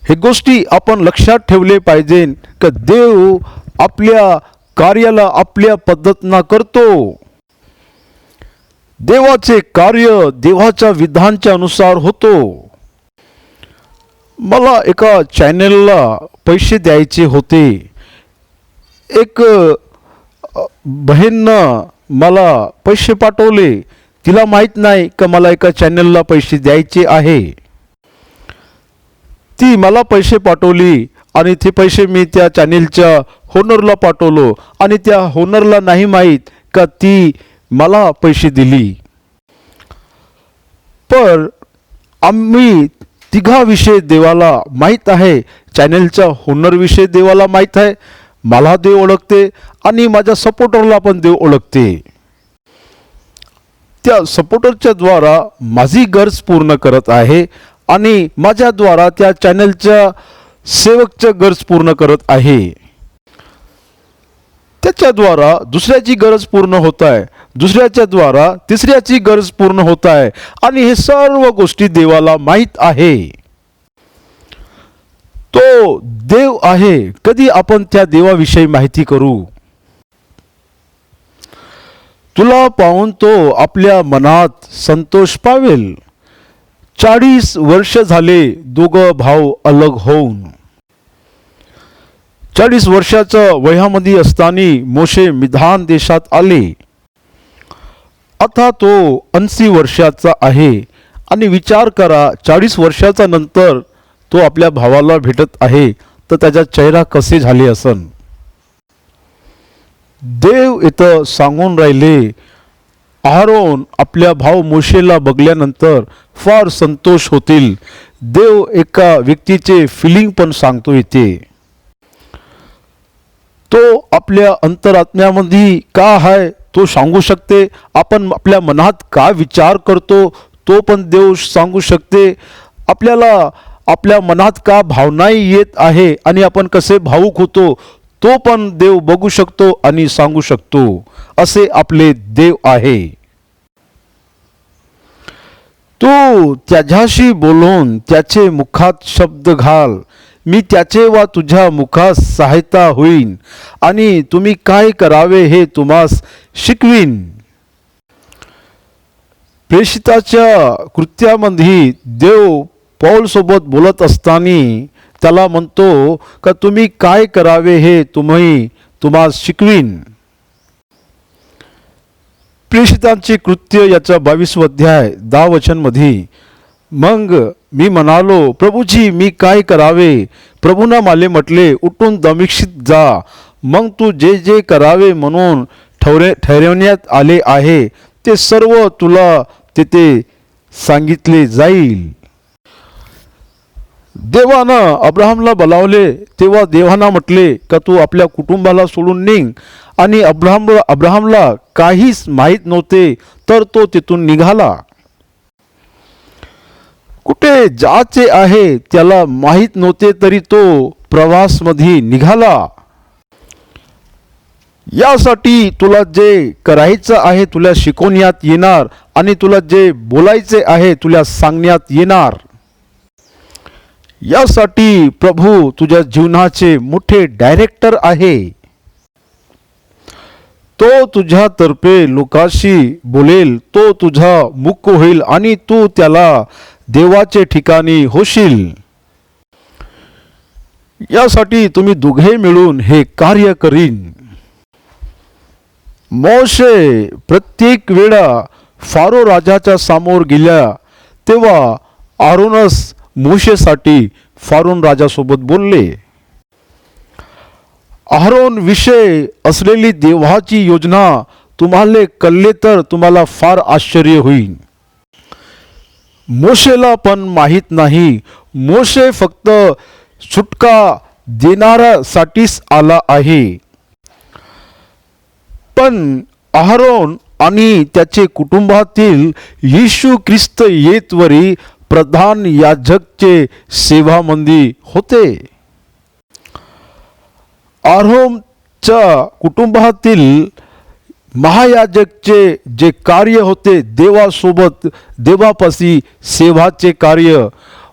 हे गोष्टी आपण लक्षात ठेवले पाहिजे की देव आपल्या कार्याला आपल्या पद्धतीनं करतो. देवाचे कार्य देवाच्या विधानाच्या अनुसार होतो. मला एका चॅनेलला पैसे द्यायचे होते. एक बहीणनं मला पैसे पाठवले. तिला माहीत नाही की मला एका चॅनलला पैसे द्यायचे आहे. ती मला पैसे पाठवली आणि ते पैसे मी त्या चॅनेलच्या होनरला पाठवलो आणि त्या होनरला नाही माहीत का ती मला पैसे दिली. पर आम्ही तिघाविषयी देवाला माहीत आहे. चॅनेलच्या होनरविषयी देवाला माहीत आहे. मला देव ओळखते आणि माझ्या सपोर्टरला पण देव ओळखते. त्या सपोर्टरच्या द्वारा माझी गरज पूर्ण करत आहे आणि माझ्याद्वारा त्या चॅनलच्या सेवकच्या गरज पूर्ण करत आहे. त्याच्याद्वारा दुसऱ्याची गरज पूर्ण होत आहे. दुसऱ्याच्या द्वारा तिसऱ्याची गरज पूर्ण होत आहे आणि हे सर्व गोष्टी देवाला माहीत आहे. तो देव आहे. कधी आपण त्या देवाविषयी माहिती करू. तुला पाहून तो आपल्या मनात संतोष पावेल. 40 वर्ष झाले दोघं भाऊ अलग होऊन. 40 वर्षाच्या वयामध्ये असताना मोशे मिधान देशात आले. आता तो 80 वर्षाचा आहे आणि विचार करा 40 वर्षाचा नंतर तो आपल्या भावाला भेटत आहे तर त्याचा चेहरा कसे झाले असन. देव इथं सांगून राहिले. आरोन आपल्या भाऊ मोशेला बघल्यानंतर फार संतोष होतील. देव एका व्यक्तीचे फिलिंग पण सांगतो इथे. तो आपल्या अंतरात्म्यामध्ये का आहे तो सांगू शकते. आपण आपल्या मनात का विचार करतो तो पण देव सांगू शकते. आपल्याला आपल्या मनात का भावना येत आहे आणि आपण कसे भावुक होतो तो पण देव बघू शकतो आणि सांगू शकतो. असे आपले देव आहे. तू त्याच्याशी बोलून त्याचे मुखात शब्द घाल. मी त्याचे वा तुझ्या मुखास सहायता होईन आणि तुम्ही काय करावे हे तुम्हास शिकवीन. प्रेषिताच्या कृत्यामध्ये देव पौल सोबत बोलत असताना त्याला म्हणतो का तुम्ही काय करावे हे तुम्हास शिकवीन. प्रेषितांचे कृत्य याचा 22 अध्याय 10 वचन मध्ये. मग मी म्हणालो प्रभूजी मी काय करावे. प्रभूना माले म्हटले उठून दमिश्कित जा. मग तू जे जे करावे म्हणून ठरवण्यात आले आहे ते सर्व तुला तेथे सांगितले जाईल. देवानं अब्राहमला बोलावले तेव्हा देवानं म्हटले का तू आपल्या कुटुंबाला सोडून निघ. आणि अब्राहमला काहीच माहीत नव्हते तर तो तिथून निघाला. कुठे जायचे आहे त्याला माहीत नव्हते तरी तो प्रवासमध्ये निघाला. यासाठी तुला जे करायचं आहे तुला शिकवण्यात येणार आणि तुला जे बोलायचे आहे तुला सांगण्यात येणार. यासाठी प्रभू तुझ्या जीवनाचे मोठे डायरेक्टर आहे. तो तुझ्यातर्फे लोकांशी बोलेल. तो तुझा मुख होईल आणि तू त्याला देवाचे ठिकाणी होशील. यासाठी तुम्ही दोघे मिळून हे कार्य करीन. मोशे प्रत्येक वेळा फारो राजाच्या समोर गेल्या तेव्हा आरोनस मोशेसाठी फारोन राजासोबत बोलले. आरोन विषय असलेली देवाची योजना तुम्हाला कळले तर तुम्हाला फार आश्चर्य होईल. मोशेला पण माहीत नाही. मोशे फक्त सुटका देणाऱ्यासाठीच आला आहे. पण आरोन आणि त्याचे कुटुंबातील येशू ख्रिस्त येतवरी प्रधान याजकचे सेवामंदी होते. आरोनच्या कुटुंबातील महायाजकचे जे कार्य होते, देवासोबत देवापाशी सेवाचे कार्य,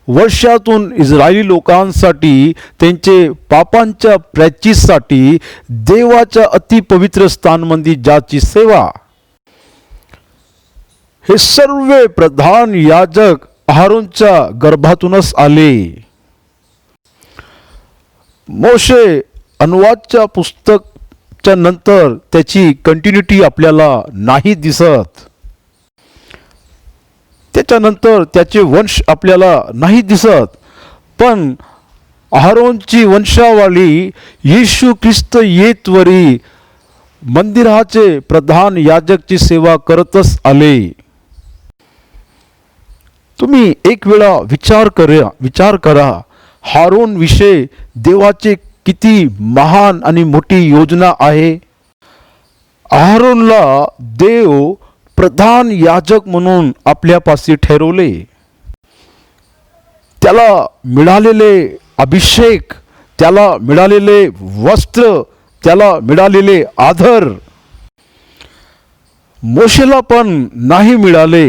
वर्षातून इस्रायली लोकांसाठी त्यांचे पापांच्या प्रायश्चित्तासाठी देवाच्या अतिपवित्र स्थानमध्ये जाची सेवा, हे सर्व प्रधान याजक आहारोनच्या गर्भातूनच आले. मोशे अनुवादच्या पुस्तकच्या नंतर त्याची कंटिन्युटी आपल्याला नाही दिसत. त्याच्यानंतर त्याचे वंश आपल्याला नाही दिसत. पण आहारोनची वंशावळी येशू ख्रिस्त येतवरी मंदिराचे प्रधान याजकची सेवा करतच आले. तुम्ही एक वेळा विचार करा हारून विषय देवाचे किती महान आणि मोठी योजना आहे. आहारोनला देव प्रधान याजक म्हणून आपल्यापाशी ठरवले. त्याला मिळालेले अभिषेक, त्याला मिळालेले वस्त्र, त्याला मिळालेले आदर मोशेला पण नाही मिळाले.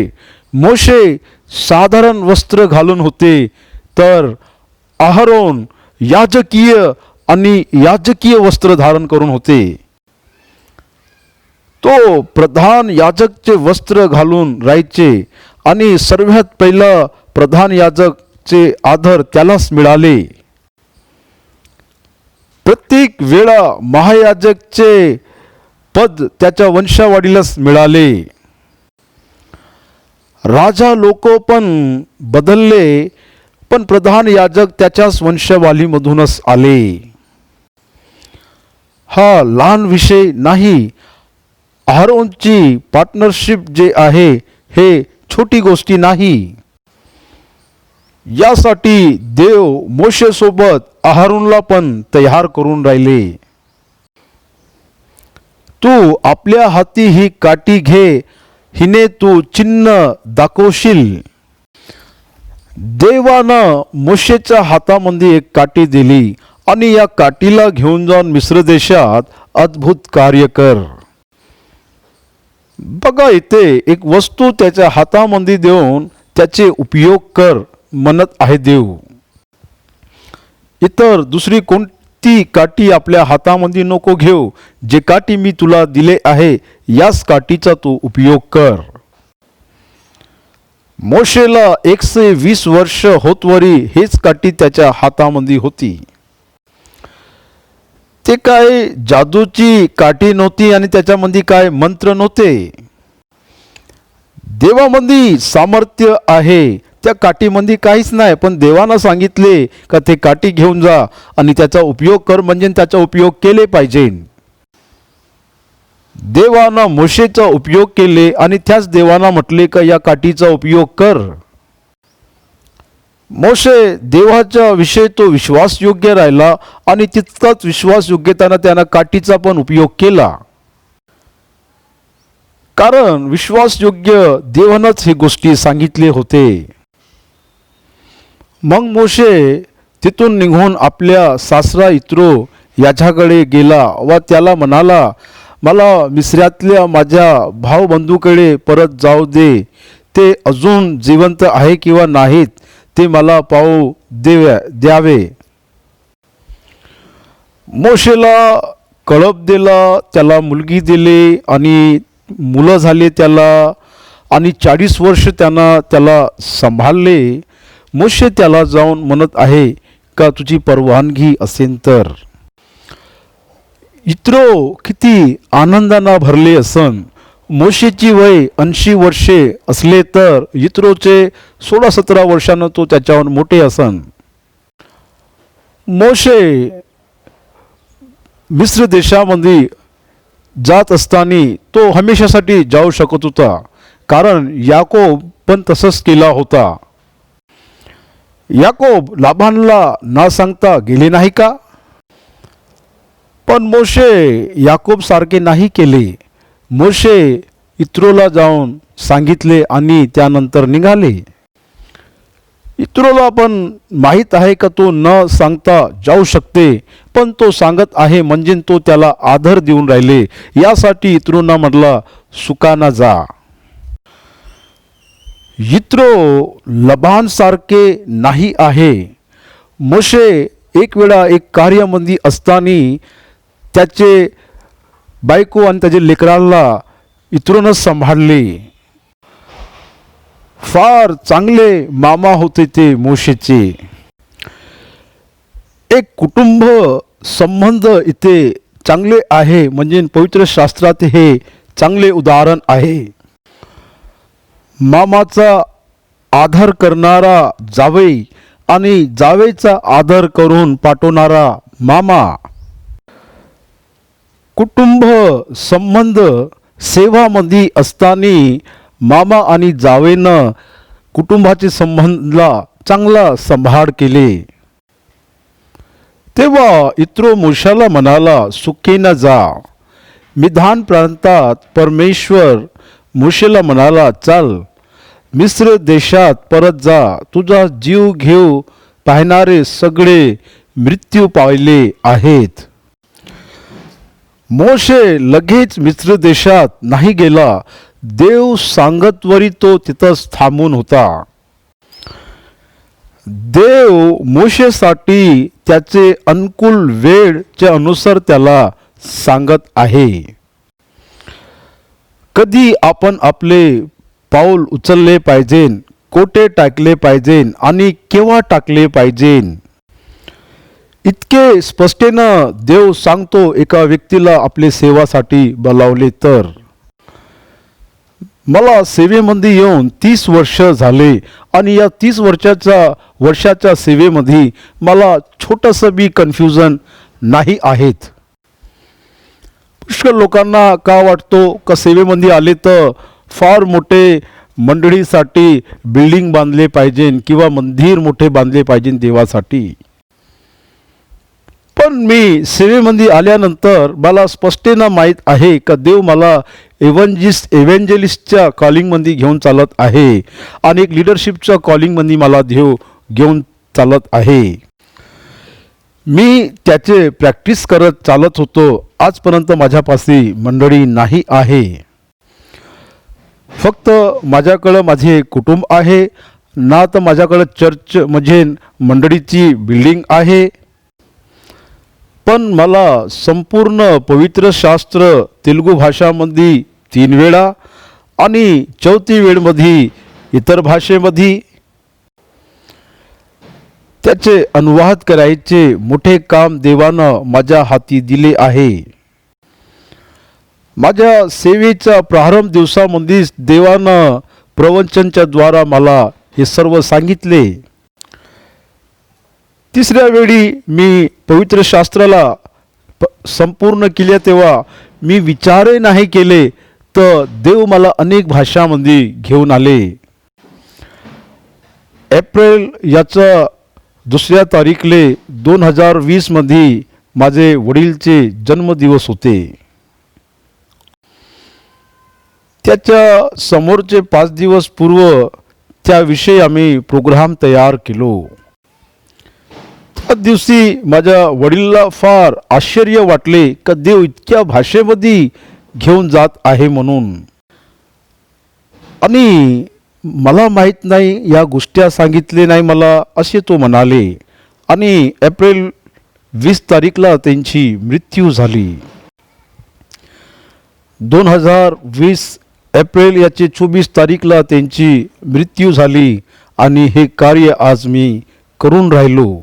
मोशे साधारण वस्त्र घालून होते, तर आहारोन याजकीय आणि याजकीय वस्त्र धारण करून होते. तो प्रधान याजकचे वस्त्र घालून राहायचे आणि सर्वात पहिला प्रधान याजकचे आदर त्यालाच मिळाले. प्रत्येक वेळा महायाजकचे पद त्याच्या वंशावळीलाच मिळाले. राजा लोक पण बदलले, पण प्रधान याजक त्याच्याच वंशावळीमधूनच आले. हा लहान विषय नाही. आहारोनची पार्टनरशिप जे आहे हे छोटी गोष्टी नाही. यासाठी देव मोशेसोबत आहारोनला पण तयार करून राहिले. तू आपल्या हाती ही काठी घे, हिने तू चिन्ह दाखवशील. देवानं मोशेच्या हातामध्ये एक काठी दिली आणि या काठीला घेऊन जाऊन मिस्र देशात अद्भुत कार्य कर. बघा, इथे एक वस्तू त्याच्या हातामध्ये देऊन त्याचे उपयोग कर म्हणत आहे देव. इतर दुसरी कोणती काठी आपल्या हातामध्ये नको घेऊ. जे काठी मी तुला दिले आहे याच काठीचा तू उपयोग कर. मोशेला 120 वर्ष होतवरी हेच काठी त्याच्या हातामध्ये होती. ते काय जादूची काठी नव्हती आणि त्याच्यामध्ये काय मंत्र नव्हते. देवामध्ये सामर्थ्य आहे, त्या काठीमध्ये काहीच नाही. पण देवानं सांगितले का ते काठी घेऊन जा आणि त्याचा उपयोग कर, म्हणजे त्याचा उपयोग केले पाहिजे. देवानं मोशेचा उपयोग केले आणि त्याच देवानं म्हटले का या काठीचा उपयोग कर. मोशे देवाच्या विषयी तो विश्वासयोग्य राहिला आणि तितकाच विश्वासयोग्यतेने त्यानं काठीचा पण उपयोग केला. कारण विश्वासयोग्य देवानंच हे गोष्टी सांगितले होते. मग मोशे तिथून निघून आपल्या सासरा इत्रो याच्याकडे गेला व त्याला म्हणाला, मला मिस्रातल्या माझ्या भाऊबंधूकडे परत जाऊ दे. ते अजून जिवंत आहे किंवा नाहीत ते मला पाहू द्यावे. मोशेला कळप दिला, त्याला मुलगी दिली आणि मुलं झाले त्याला, आणि 40 वर्ष त्याला सांभाळले. मोशे त्याला जाऊन म्हणत आहे का तुझी परवानगी असेल तर. इत्रो किती आनंदाने भरले असन. मोशेची वय 80 वर्षे असले तर इत्रोचे 16-17 वर्षानं तो त्याच्यावर मोठे असन. मोशे मिस्र देशामध्ये जात असताना तो हमेशासाठी जाऊ शकत होता, कारण याकोब पण तसंच केला होता. याकोब लाबानला ना सांगता गेले नाही का? पण मोशे याकोब सारखे नाही केले. मोशे इत्रोला जाऊन सांगितले आणि त्यानंतर निघाले. इत्रोला पण माहीत आहे का तो न सांगता जाऊ शकते, पण तो सांगत आहे म्हणजे तो त्याला आदर देऊन राहिले. यासाठी इत्रोंना म्हटला सुकाना जा. इत्रो लबानसारखे नाही आहे. मोशे एक वेळा एक कार्यामध्ये असताना त्याचे बायको आणि त्याचे लेकरांना इत्रोनं सांभाळले. फार चांगले मामा होते ते मोशेचे. एक कुटुंब संबंध इथे चांगले आहे म्हणजे पवित्र शास्त्रात हे चांगले उदाहरण आहे. मामाचा आदर करणारा जावई आणि जावेचा आदर करून पाठवणारा मामा. कुटुंब संबंध सेवामध्ये असताना मामा आणि जावेनं कुटुंबाचे संबंधला चांगला सांभाळ केले. तेव्हा इत्रो मोशाला म्हणाला सुखेनं जा. मिधान प्रांतात परमेश्वर मोशेला म्हणाला चल मिस्र देशात परत जा. तुझा जीव घेऊ पाहणारे सगळे मृत्यू पावले आहेत. मोशे लगेच मिस्र देशात नाही गेला. देव सांगतवरी तो तिथंच थांबून होता. देव मोशेसाठी त्याचे अनुकूल वेळच्या अनुसार त्याला सांगत आहे. कधी आपण आपले पाऊल उचलले पाहिजे, कोठे टाकले पाहिजे आणि केव्हा टाकले पाहिजे, इतके स्पष्टेनं देव सांगतो. एका व्यक्तीला आपले सेवासाठी बोलावले तर. मला सेवेमध्ये येऊन 30 वर्ष झाले आणि या 30 वर्षाच्या सेवेमध्ये मला छोटंसं बी कन्फ्युजन नाही आहेत. पुष्कळ लोकांना का वाटतो का सेवेमध्ये आले तर फार मोठे मंडळीसाठी बिल्डिंग बांधले पाहिजे किंवा मंदिर मोठे बांधले पाहिजे देवासाठी. पण मी सेवेमध्ये आल्यानंतर मला स्पष्टेनं माहीत आहे का देव मला एव्हंजलिस्टच्या कॉलिंगमध्ये घेऊन चालत आहे आणि एक लिडरशिपच्या कॉलिंगमध्ये मला देव घेऊन चालत आहे. मी त्याचे प्रॅक्टिस करत चालत होतो. आजपर्यंत माझ्यापाशी मंडळी नाही आहे. फक्त माझ्याकडं माझे कुटुंब आहे ना तर माझ्याकडं चर्च म्हणजे मंडळीची बिल्डिंग आहे. पण मला संपूर्ण पवित्र शास्त्र तेलुगू भाषामध्ये 3 वेळा आणि 4थी वेळमध्ये इतर भाषेमध्ये त्याचे अनुवाद करायचे मोठे काम देवानं माझ्या हाती दिले आहे. माझ्या सेवेच्या प्रारंभ दिवसामध्ये देवानं प्रवचनच्या द्वारा मला हे सर्व सांगितले. 3ऱ्या वेळी मी पवित्र शास्त्राला संपूर्ण केले तेव्हा मी विचारही नाही केले तर देव मला अनेक भाषांमध्ये घेऊन आले. एप्रिल याचा 2 तारीखले 2020 मध्ये माझे वडीलचे जन्मदिवस होते. त्याच्या समोरचे 5 दिवस पूर्व त्याविषयी आम्ही प्रोग्राम तयार केलो. त्या दिवशी माझ्या वडिलांना फार आश्चर्य वाटले का देव इतक्या भाषेमध्ये घेऊन जात आहे म्हणून. आणि मला माहीत नाही या गोष्टी सांगितले नाही मला असे तो म्हणाले. आणि एप्रिल 20 तारीखला त्यांची मृत्यू झाली. 2020 एप्रिल याचे 24 तारीखला त्यांची मृत्यू झाली आणि हे कार्य आज मी करून राहिलो.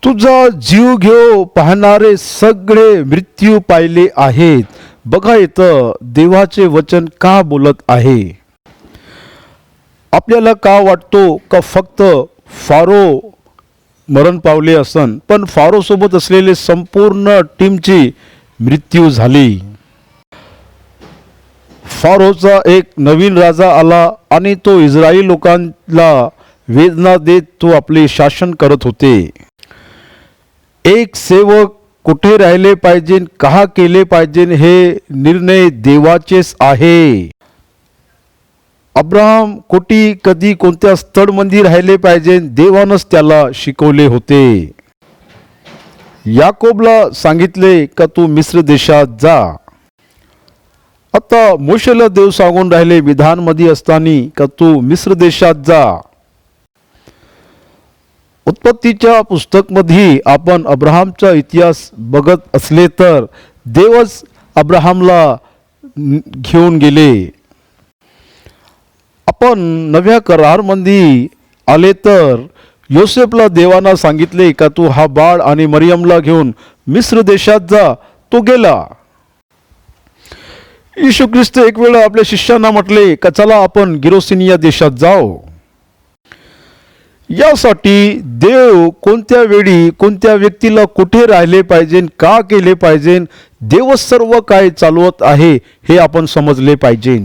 तुझा जीव घेऊ पाहणारे सगळे मृत्यू पाहिले आहेत. बघा इथं देवाचे वचन का बोलत आहे. आपल्याला का वाटतो का फक्त फारो मरण पावले असन, पण फारो सोबत असलेले संपूर्ण टीमची मृत्यू झाली. फारोचा एक नवीन राजा आला आणि तो इस्रायल लोकांना वेदना देत तो आपले शासन करत होते. एक सेवक कुठे राहिले पाहिजे, का केले पाहिजे हे निर्णय देवाचेच आहे. अब्राहम कोटी कधी कोणत्या स्थळमध्ये राहिले पाहिजे देवानंच त्याला शिकवले होते. याकोबला सांगितले का तू मिस्र देशात जा. आता मोशेला देव सांगून राहिले विधानमध्ये असताना का तू मिस्र देशात जा. उत्पत्तीच्या पुस्तकमध्ये आपण अब्राहमचा इतिहास बघत असले तर देवच अब्राहमला घेऊन गेले. आपण नव्या करारमध्ये आले तर योसेफला देवाना सांगितले का तू हा बाळ आणि मरियमला घेऊन मिस्र देशात जा. तो गेला. येशू ख्रिस्त एक वेळा आपल्या शिष्यांना म्हटले का चला आपण गिरोसिनिया देशात जाऊ. यासाठी देव कोणत्या वेळी कोणत्या व्यक्तीला कुठे राहिले पाहिजे, का केले पाहिजे, देव सर्व काय चालवत आहे हे आपण समजले पाहिजे.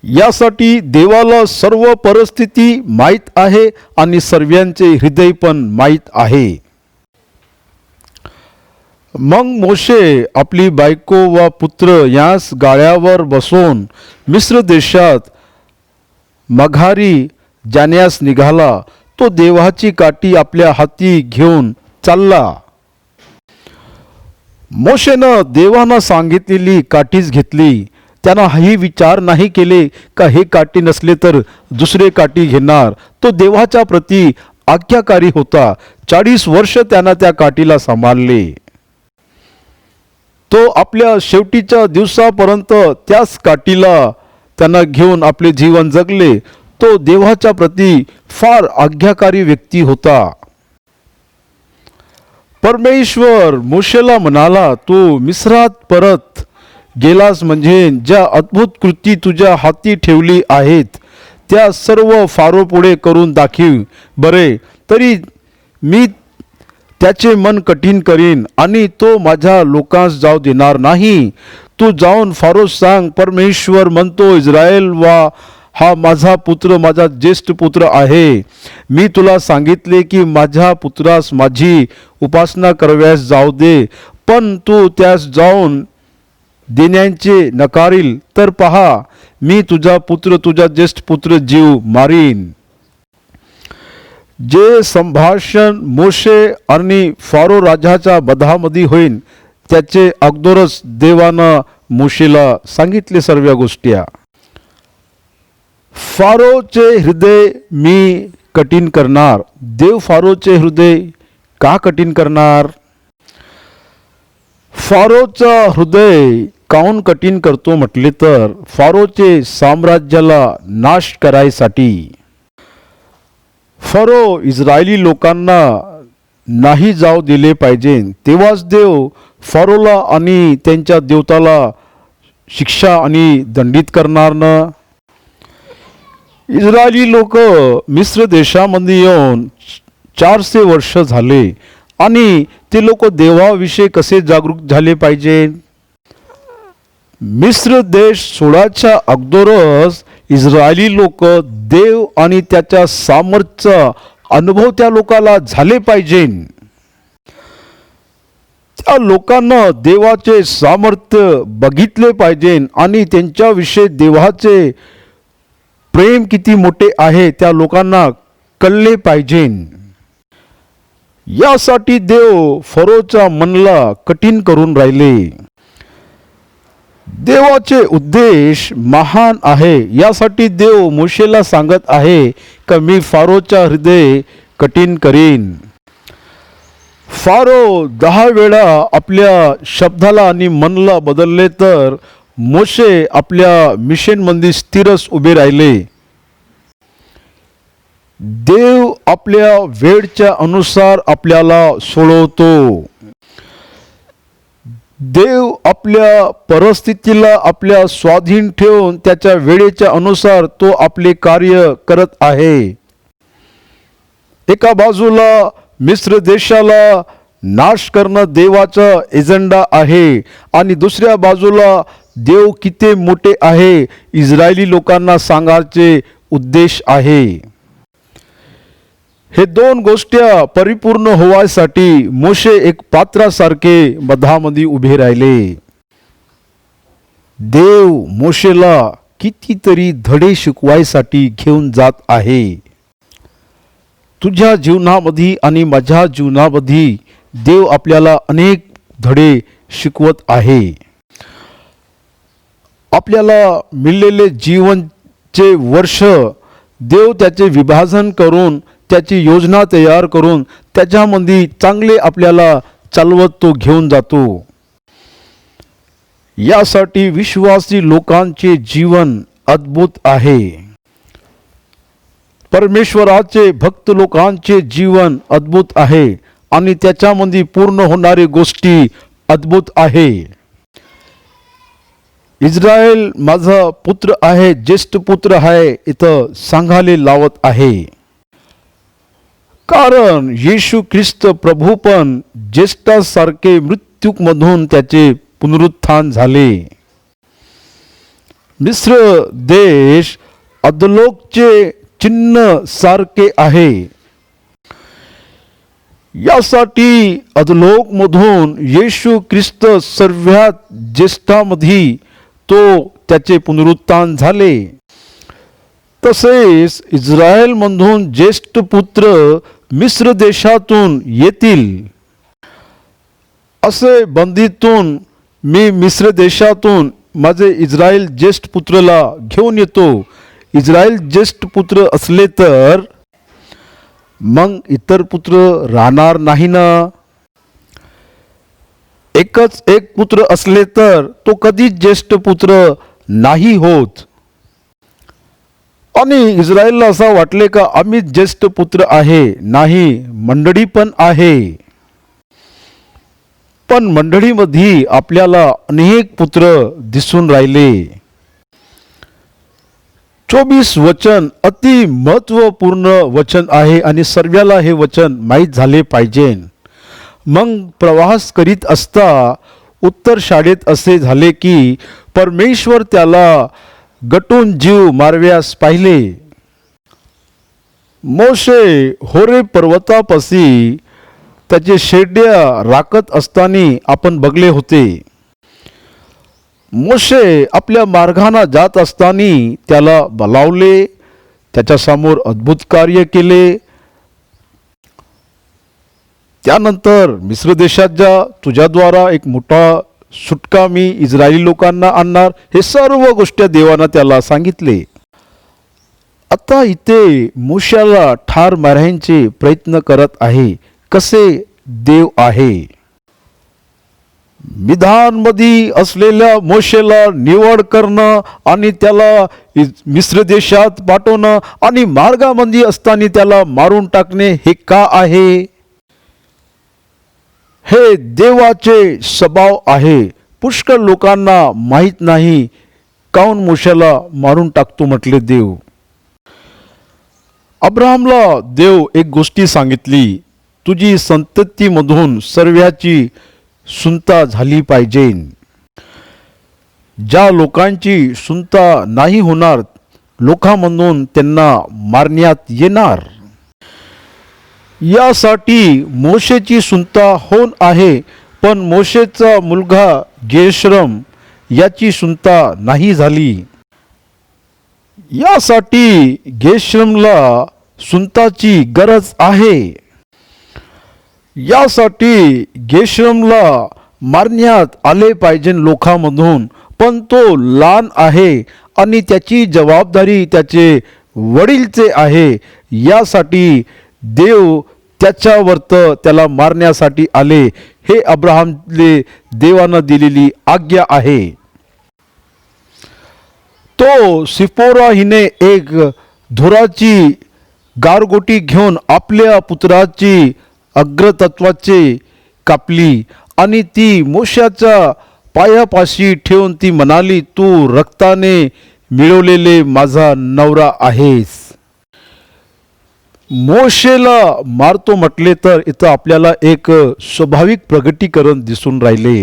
यासाठी देवाला सर्व परिस्थिती माहीत आहे आणि सर्वांचे हृदय पण माहीत आहे. मग मोशे आपली बायको व पुत्र यास गाड्यावर बसवून मिस्र देशात मघारी जाण्यास निघाला. तो देवाची काठी आपल्या हाती घेऊन चालला. मोशेनं देवानं सांगितलेली काठीच घेतली. त्यानं हाही विचार नाही केले का हे काठी नसले तर दुसरे काठी घेणार. तो देवाच्या प्रती आज्ञाकारी होता. 40 वर्ष त्यानं त्या काठीला सांभाळले. तो आपल्या शेवटीच्या दिवसापर्यंत त्याच काठीला त्यांना घेऊन आपले जीवन जगले. तो देवाच्या प्रती फार आज्ञाकारी व्यक्ती होता. परमेश्वर मोशेला म्हणाला तू मिस्रात परत गेलास म्हणजे ज्या अद्भुत कृती तुझ्या हाती ठेवली आहेत त्या सर्व फारो पुढे करून दाखव बरे. तरी मी त्याचे मन कठीण करीन आणि तो माझ्या लोकांस जाऊ देणार नाही. तू जाऊन फारोस सांग परमेश्वर म्हणतो इस्रायल वा हा माझा पुत्र माझा ज्येष्ठ पुत्र आहे. मी तुला सांगितले की माझ्या पुत्रास माझी उपासना करव्यास जाऊ दे. पण तू त्यास जाऊन देण्याचे नकारील तर पहा मी तुझा पुत्र तुझा ज्येष्ठ पुत्र जीव मारीन. जे संभाषण मोशे आणि फारो राजाच्या मधामध्ये होईल त्याचे अगोदरच देवानं मोशेला सांगितले सर्व गोष्टी. फारोचे हृदय मी कठीण करणार. देव फारोचे हृदय का कठीण करणार? फारोचा हृदय काऊन कठीण करतो म्हटले तर फारोचे साम्राज्याला नाश करायसाठी. फारो इस्रायली लोकांना नाही जाऊ दिले पाहिजे. तेव्हाच देव फारोला आणि त्यांच्या देवताला शिक्षा आणि दंडित करणार ना. इस्रायली लोक मिस्र देशामध्ये येऊन 400 वर्ष झाले आणि ते लोक देवाविषयी कसे जागरूक झाले पाहिजे. मिस्र देश सोडायच्या अगोदरच इस्रायली लोक देव आणि त्याच्या सामर्थ्य अनुभव त्या लोकाला झाले पाहिजे. त्या लोकांना देवाचे सामर्थ्य बघितले पाहिजे आणि त्यांच्याविषयी देवाचे प्रेम किती मोठे आहे त्या लोकांना कळले पाहिजे. यासाठी देव फरोच्या मनला कठीण करून राहिले. देवाचे उद्देश महान आहे. यासाठी देव मोशेला सांगत आहे की मी फारोच्या हृदय कठीण करीन. फारो 10 वेळा आपल्या शब्दाला आणि मनला बदलले तर मोशे आपल्या मिशनमध्ये स्थिरच उभे राहिले. देव आपल्या वेळच्या अनुसार आपल्याला सोडवतो. देव आपल्या परिस्थितीला आपल्या स्वाधीन ठेवून त्याच्या वेळेच्या अनुसार तो आपले कार्य करत आहे. एका बाजूला मिस्र देशाला नाश करणं देवाचा एजेंडा आहे आणि दुसऱ्या बाजूला देव किती मोठे आहे इस्रायली लोकांना सांगायचे उद्देश आहे. हे दोन गोष्टी परिपूर्ण होण्यासाठी मोशे एक पात्रासारखे मधामध्ये उभे राहिले. देव मोशेला कितीतरी धडे शिकवायसाठी घेऊन जात आहे. तुझ्या जीवनामध्ये आणि माझ्या जीवनामध्ये देव आपल्याला अनेक धडे शिकवत आहे. आपल्याला मिळलेले जीवनचे वर्ष देव त्याचे विभाजन करून त्याची योजना तयार करून त्याच्यामध्ये चांगले आपल्याला चालवत तो घेऊन जातो. यासाठी विश्वासी लोकांचे जीवन अद्भुत आहे. परमेश्वराचे भक्त लोकांचे जीवन अद्भुत आहे आणि त्याच्यामध्ये पूर्ण होणारी गोष्टी अद्भुत आहे. इस्रायल माझा पुत्र आहे, ज्येष्ठ पुत्र आहे इथं सांगायला लावत आहे. कारण येशू ख्रिस्त प्रभू पण ज्येष्ठासारखे मृत्यूमधून त्याचे पुनरुत्थान झाले. मिस्र देश अधोलोकचे चिन्ह सारखे आहे. यासाठी अधोलोकमधून येशू ख्रिस्त सर्वात ज्येष्ठामध्ये तो त्याचे पुनरुत्थान झाले. तसेच इस्रायलमधून ज्येष्ठ पुत्र मिस्र देशातून येतील. असे बंदीतून मी मिस्र देशातून माझे इस्रायल ज्येष्ठ पुत्रला घेऊन येतो. इस्रायल ज्येष्ठ पुत्र असले तर मग इतर पुत्र राहणार नाही ना. एकच एक पुत्र असले तर तो कधीच ज्येष्ठ पुत्र नाही होत. आणि इस्रायलला असं वाटले का आम्ही ज्येष्ठ पुत्र आहे. नाही, मंडळी पण आहे. पण मंडळीमध्ये आपल्याला अनेक पुत्र दिसून राहिले. 24 वचन अति महत्वपूर्ण वचन आहे आणि सर्वाला हे वचन माहीत झाले पाहिजे. मग प्रवास करीत असता उत्तर शाळेत असे झाले की परमेश्वर त्याला गटून जीव मारव्यास पाहिले. मोशे होरे पर्वतापाशी त्याचे शेड्या राखत असताना आपण बघले होते. मोशे आपल्या मार्गाने जात असताना त्याला बोलावले, त्याच्यासमोर अद्भुत कार्य केले. त्यानंतर मिस्र देशात जा, तुझ्याद्वारा एक मोठा सुटका मी इस्रायली लोकांना आणणार, हे सर्व गोष्टी देवानं त्याला सांगितले. आता इथे मोशेला ठार मारण्याचे प्रयत्न करत आहे. कसे देव आहे. विधानमध्ये असलेल्या मोशेला निवड करणं आणि त्याला मिस्र देशात पाठवणं आणि मार्गामध्ये असताना त्याला मारून टाकणे हे का आहे. हे देवाचे स्वभाव आहे. पुष्कळ लोकांना माहीत नाही काऊन मोशेला मारून टाकतो म्हटले देव. अब्राहमला देव एक गोष्टी सांगितली, तुझी संततीमधून सर्वाची सुनता झाली पाहिजे. ज्या लोकांची सुनता नाही होणार लोकांमधून त्यांना मारण्यात येणार. यासाठी मोशेची सुनता होऊन आहे. पण मोशेचा मुलगा गेशरम याची सुनता नाही झाली. यासाठी गेशरमला सुनताची गरज आहे. यासाठी गेशरमला मारण्यात आले पाहिजे लोकांमधून. पण तो लहान आहे आणि त्याची जबाबदारी त्याचे वडीलचे आहे. यासाठी देव त्याच्यावरत त्याला मारण्यासाठी आले. हे अब्राहमले देवानं दिलेली आज्ञा आहे. तो सिपोरा हिने एक धुराची गारगोटी घेऊन आपल्या पुत्राची अग्रतत्वाचे कापली आणि ती मोशाच्या पायापाशी ठेवून ती म्हणाली, तू रक्ताने मिळवलेले माझा नवरा आहेस. मोशेला मारतो म्हटले तर इथं आपल्याला एक स्वाभाविक प्रगटीकरण दिसून राहिले.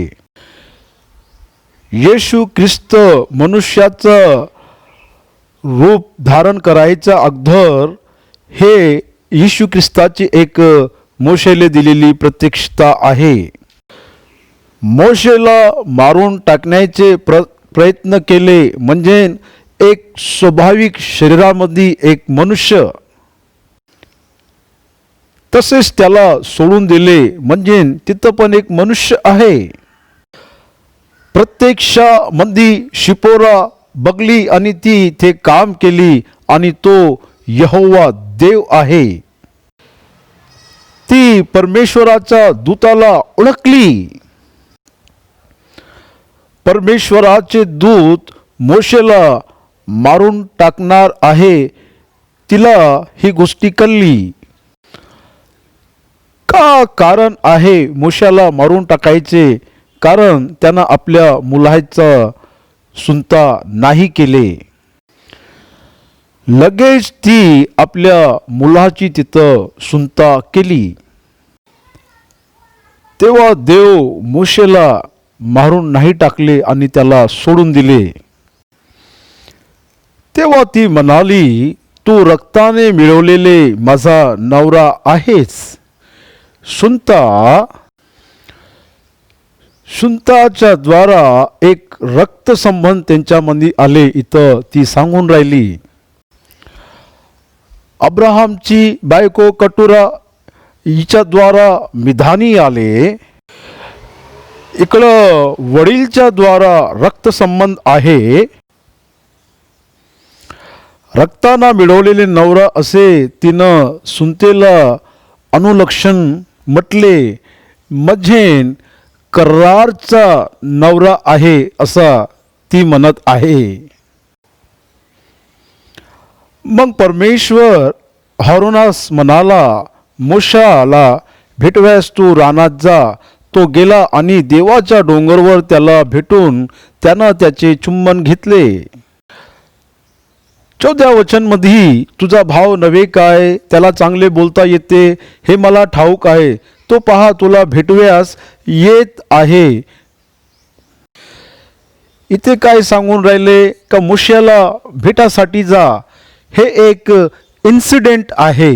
येशू ख्रिस्त मनुष्याचं रूप धारण करायचा अगोदर हे येशू ख्रिस्ताची एक मोशेला दिलेली प्रत्यक्षता आहे. मोशेला मारून टाकण्याचे प्रयत्न केले म्हणजे एक स्वाभाविक शरीरामध्ये एक मनुष्य, तसेच त्याला सोडून दिले म्हणजे तिथं पण एक मनुष्य आहे. प्रत्यक्षामध्ये शिपोरा बघली आणि ती ते काम केली आणि तो यहोवा देव आहे. ती परमेश्वराच्या दूताला ओळखली. परमेश्वराचे दूत मोशेला मारून टाकणार आहे, तिला ही गोष्टी कळली. का कारण आहे मोशेला मारून टाकायचे? कारण त्यानं आपल्या मुलाचा सुनता नाही केले. लगेच ती आपल्या मुलाची तिथं सुनता केली. तेव्हा देव मोशेला मारून नाही टाकले आणि त्याला सोडून दिले. तेव्हा ती म्हणाली, तू रक्ताने मिळवलेले माझा नवरा आहेस. सुनताच्या द्वारा एक रक्तसंबंध त्यांच्यामध्ये आले. इथं ती सांगून राहिली. अब्राहामची बायको कटुरा हिच्या द्वारा मिधानी आले. इकडं वडीलच्या द्वारा रक्तसंबंध आहे. रक्ताना मिळवलेले नवरा असे तिनं सुनतेला अनुलक्षण म्हटले, म्हणजे करारचा नवरा आहे असा ती म्हणत आहे. मग परमेश्वर हारूनास म्हणाला, मोशाला भेटव्यास तू रानात जा. तो गेला आणि देवाच्या डोंगरवर त्याला भेटून त्यानं त्याचे चुंबन घेतले. 14 वचनमध्ये, तुझा भाव नव्हे काय? त्याला चांगले बोलता येते हे मला ठाऊक आहे. तो पहा तुला भेटव्यास येत आहे. इथे काय सांगून राहिले का मोशेला भेटासाठी जा. हे एक इन्सिडेंट आहे.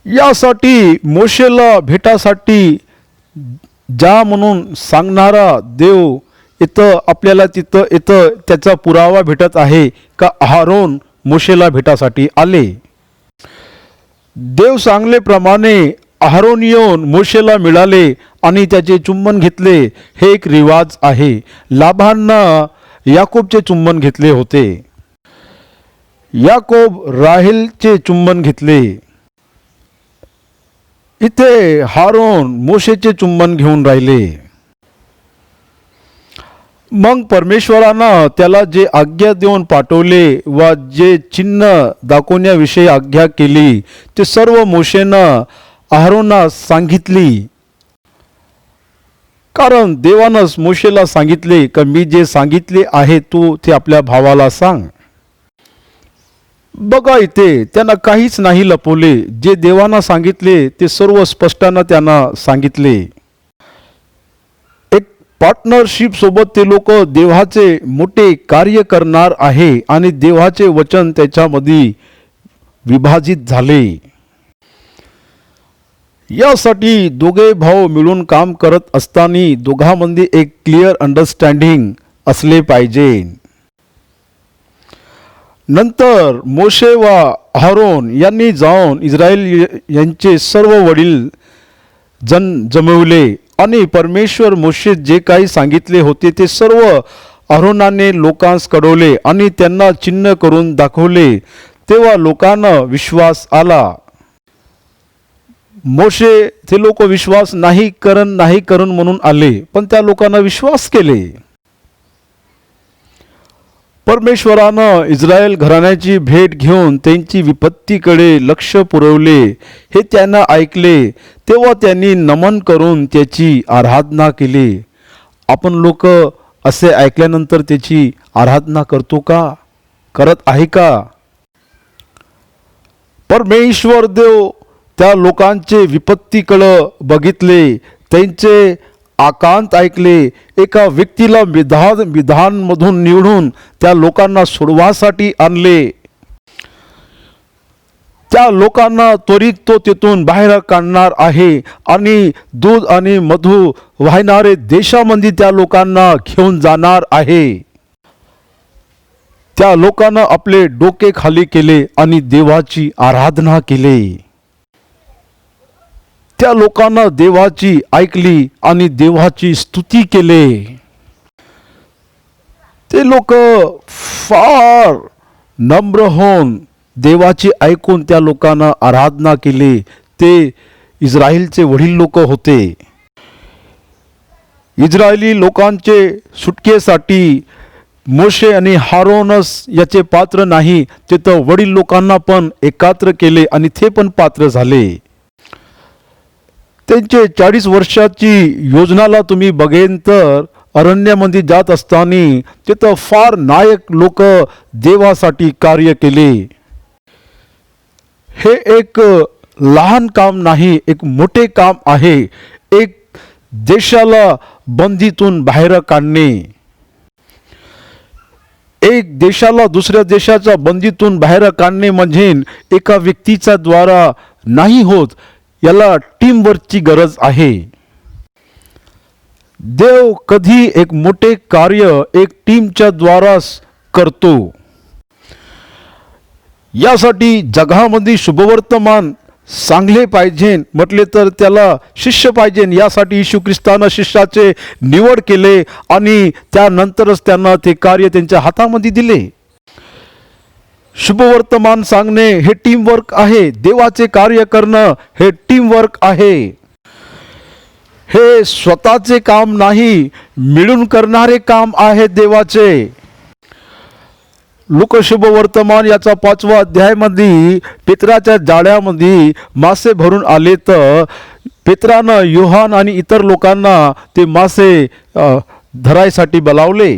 यासाठी मोशेला भेटासाठी जा म्हणून सांगणारा देव इथं आपल्याला इथं त्याचा पुरावा भेटत आहे का आरोन मोशेला भेटासाठी आले. देव सांगल्याप्रमाणे आरोन येऊन मोशेला मिळाले आणि त्याचे चुंबन घेतले. हे एक रिवाज आहे. लाबाननं याकोबचे चुंबन घेतले होते. याकोब राहेलचे चुंबन घेतले. इथे हारोन मोशेचे चुंबन घेऊन राहिले. मग परमेश्वरानं त्याला जे आज्ञा देऊन पाठवले व जे चिन्ह दाखवण्याविषयी आज्ञा केली ते सर्व मोशेनं आरोनास सांगितली. कारण देवानंच मोशेला सांगितले की मी जे सांगितले आहे तू ते आपल्या भावाला सांग. बघा इथे त्यांना काहीच नाही लपवले. जे देवानं सांगितले ते सर्व स्पष्टानं त्यांना सांगितले. एक पार्टनरशिप सोबत ते लोक देवाचे मोठे कार्य करणार आहे आणि देवाचे वचन त्याच्यामध्ये विभाजित झाले. यासाठी दोघे भाऊ मिळून काम करत असताना दोघांमध्ये एक क्लिअर अंडरस्टँडिंग असले पाहिजे. नंतर मोशे व आरोन यांनी जाऊन इस्रायल यांचे सर्व वडील जमवले आणि परमेश्वर मोशे जे काही सांगितले होते ते सर्व आरोनाने लोकांस कळवले आणि त्यांना चिन्ह करून दाखवले. तेव्हा लोकांना विश्वास आला. मोशे ते लोक विश्वास नाही करण म्हणून आले, पण त्या लोकांना विश्वास केले. परमेश्वरानं इस्रायल घराण्याची भेट घेऊन त्यांची विपत्तीकडे लक्ष पुरवले. हे त्यांना ऐकले. तेव्हा त्यांनी नमन करून त्याची आराधना केली. आपण लोक असे ऐकल्यानंतर त्याची आराधना करतो का? करत आहे का? परमेश्वर देव त्या लोकांचे विपत्तीकडे बघितले, त्यांचे आकांत ऐकले. एका व्यक्तीला विधानमधून निवडून त्या लोकांना सोडवासाठी आणले. त्या लोकांना त्वरित तो तिथून बाहेर काढणार आहे आणि दूध आणि मधु वाहणारे देशामध्ये त्या लोकांना घेऊन जाणार आहे. त्या लोकांना आपले डोके खाली केले आणि देवाची आराधना केली. त्या लोकांना देवाची ऐकली आणि देवाची स्तुती केले. ते लोक फार नम्र होऊन देवाची ऐकून त्या लोकांना आराधना केली. ते इस्रायलचे वडील लोक होते. इस्रायली लोकांचे सुटकेसाठी मोशे आणि हारोनस याचे पात्र नाही, ते तर वडील लोकांना पण एकत्र केले आणि ते पण पात्र झाले. त्यांचे 40 वर्षाची योजनाला तुम्ही बघेन तर अरण्यामध्ये जात असताना तिथं फार नायक लोक देवासाठी कार्य केले. हे एक लहान काम नाही, एक मोठे काम आहे. एक देशाला बंदीतून बाहेर काढणे, एक देशाला दुसऱ्या देशाच्या बंदीतून बाहेर काढणे म्हणजे एका व्यक्तीच्या द्वारा नाही होत. याला टीमवर्कची गरज आहे. देव कधी एक मोठे कार्य एक टीमच्या द्वाराच करतो. यासाठी जगामध्ये शुभवर्तमान सांगले पाहिजे म्हटले तर त्याला शिष्य पाहिजे. यासाठी येशू ख्रिस्तानं शिष्याचे निवड केले आणि त्यानंतरच त्यांना ते कार्य त्यांच्या हातामध्ये दिले. शुभवर्तमान सांगणे हे टीमवर्क आहे. देवाचे कार्य करणं हे टीमवर्क आहे. हे स्वतःचे काम नाही, मिळून करणारे काम आहे देवाचे. लोकशुभ वर्तमान याचा 5वा अध्यायामध्ये पेत्राच्या जाळ्यामध्ये मासे भरून आले तर पेत्रानं योहान आणि इतर लोकांना ते मासे धरायसाठी बोलावले.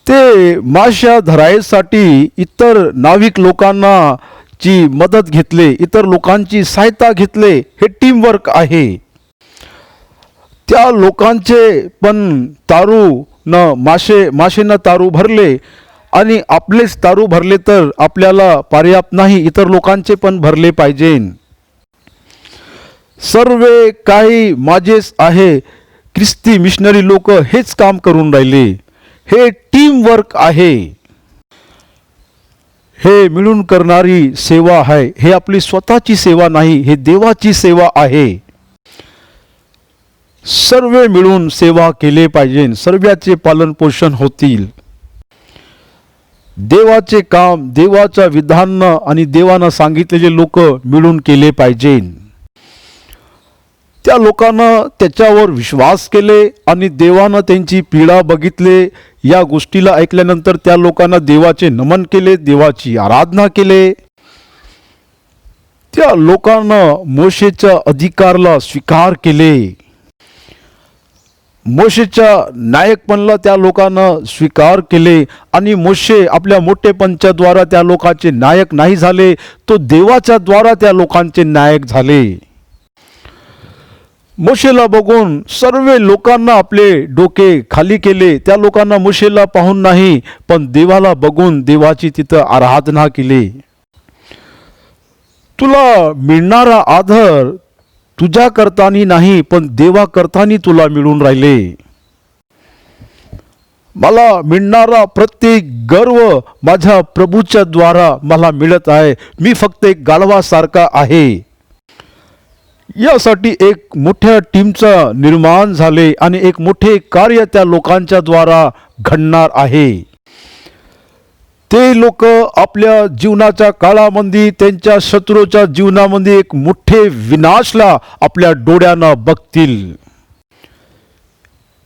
ते माश्या धरायसाठी इतर नाविक लोकांना ची मदत घेतले, इतर लोकांची सहायता घेतले. हे टीमवर्क आहे. त्या लोकांचे पण तारू न माशेनं तारू भरले आणि आपलेच तारू भरले तर आपल्याला पर्याप्त नाही, इतर लोकांचे पण भरले पाहिजे. सर्व काही माझेच आहे. ख्रिस्ती मिशनरी लोक हेच काम करून राहिले. हे टीमवर्क आहे. हे मिळून करणारी सेवा आहे. हे आपली स्वतःची सेवा नाही, हे देवाची सेवा आहे. सर्व मिळून सेवा केले पाहिजे. सर्वांचे पालन पोषण होतील. देवाचे काम, देवाच्या विधान आणि देवानं सांगितलेले लोक मिळून केले पाहिजे. त्या लोकांना त्याच्यावर विश्वास केले आणि देवानं त्यांची पीडा बघितले. या गोष्टीला ऐकल्यानंतर त्या लोकांना देवाचे नमन केले, देवाची आराधना केले. त्या लोकांना मोशेच्या अधिकारला स्वीकार केले. मोशेच्या नायकपणाला त्या लोकांना स्वीकार केले आणि मोशे आपल्या मोठेपणच्या द्वारा त्या लोकांचे नायक नाही झाले, तो देवाच्या द्वारा त्या लोकांचे नायक झाले. मोशेला बघून सर्व लोकांना आपले डोके खाली केले. त्या लोकांना मोशेला पाहून नाही पण देवाला बघून देवाची तिथं आराधना केली. तुला मिळणारा आदर तुझ्या करतानी नाही पण देवा करतानी तुला मिळून राहिले. मला मिळणारा प्रत्येक गर्व माझ्या प्रभूच्या द्वारा मला मिळत आहे. मी फक्त एक गाढवासारखा आहे. यासाठी एक मोठ्या टीमचा निर्माण झाले आणि एक मोठे कार्य त्या लोकांच्या द्वारा घडणार आहे. ते लोक आपल्या जीवनाच्या काळामध्ये त्यांच्या शत्रूच्या जीवनामध्ये एक मोठे विनाशला आपल्या डोळ्यानं बघतील.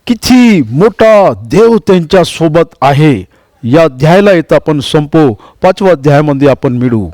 किती मोठा देव त्यांच्या सोबत आहे. या अध्यायाला येतं आपण संपू. 5व्या अध्यायामध्ये आपण मिळू.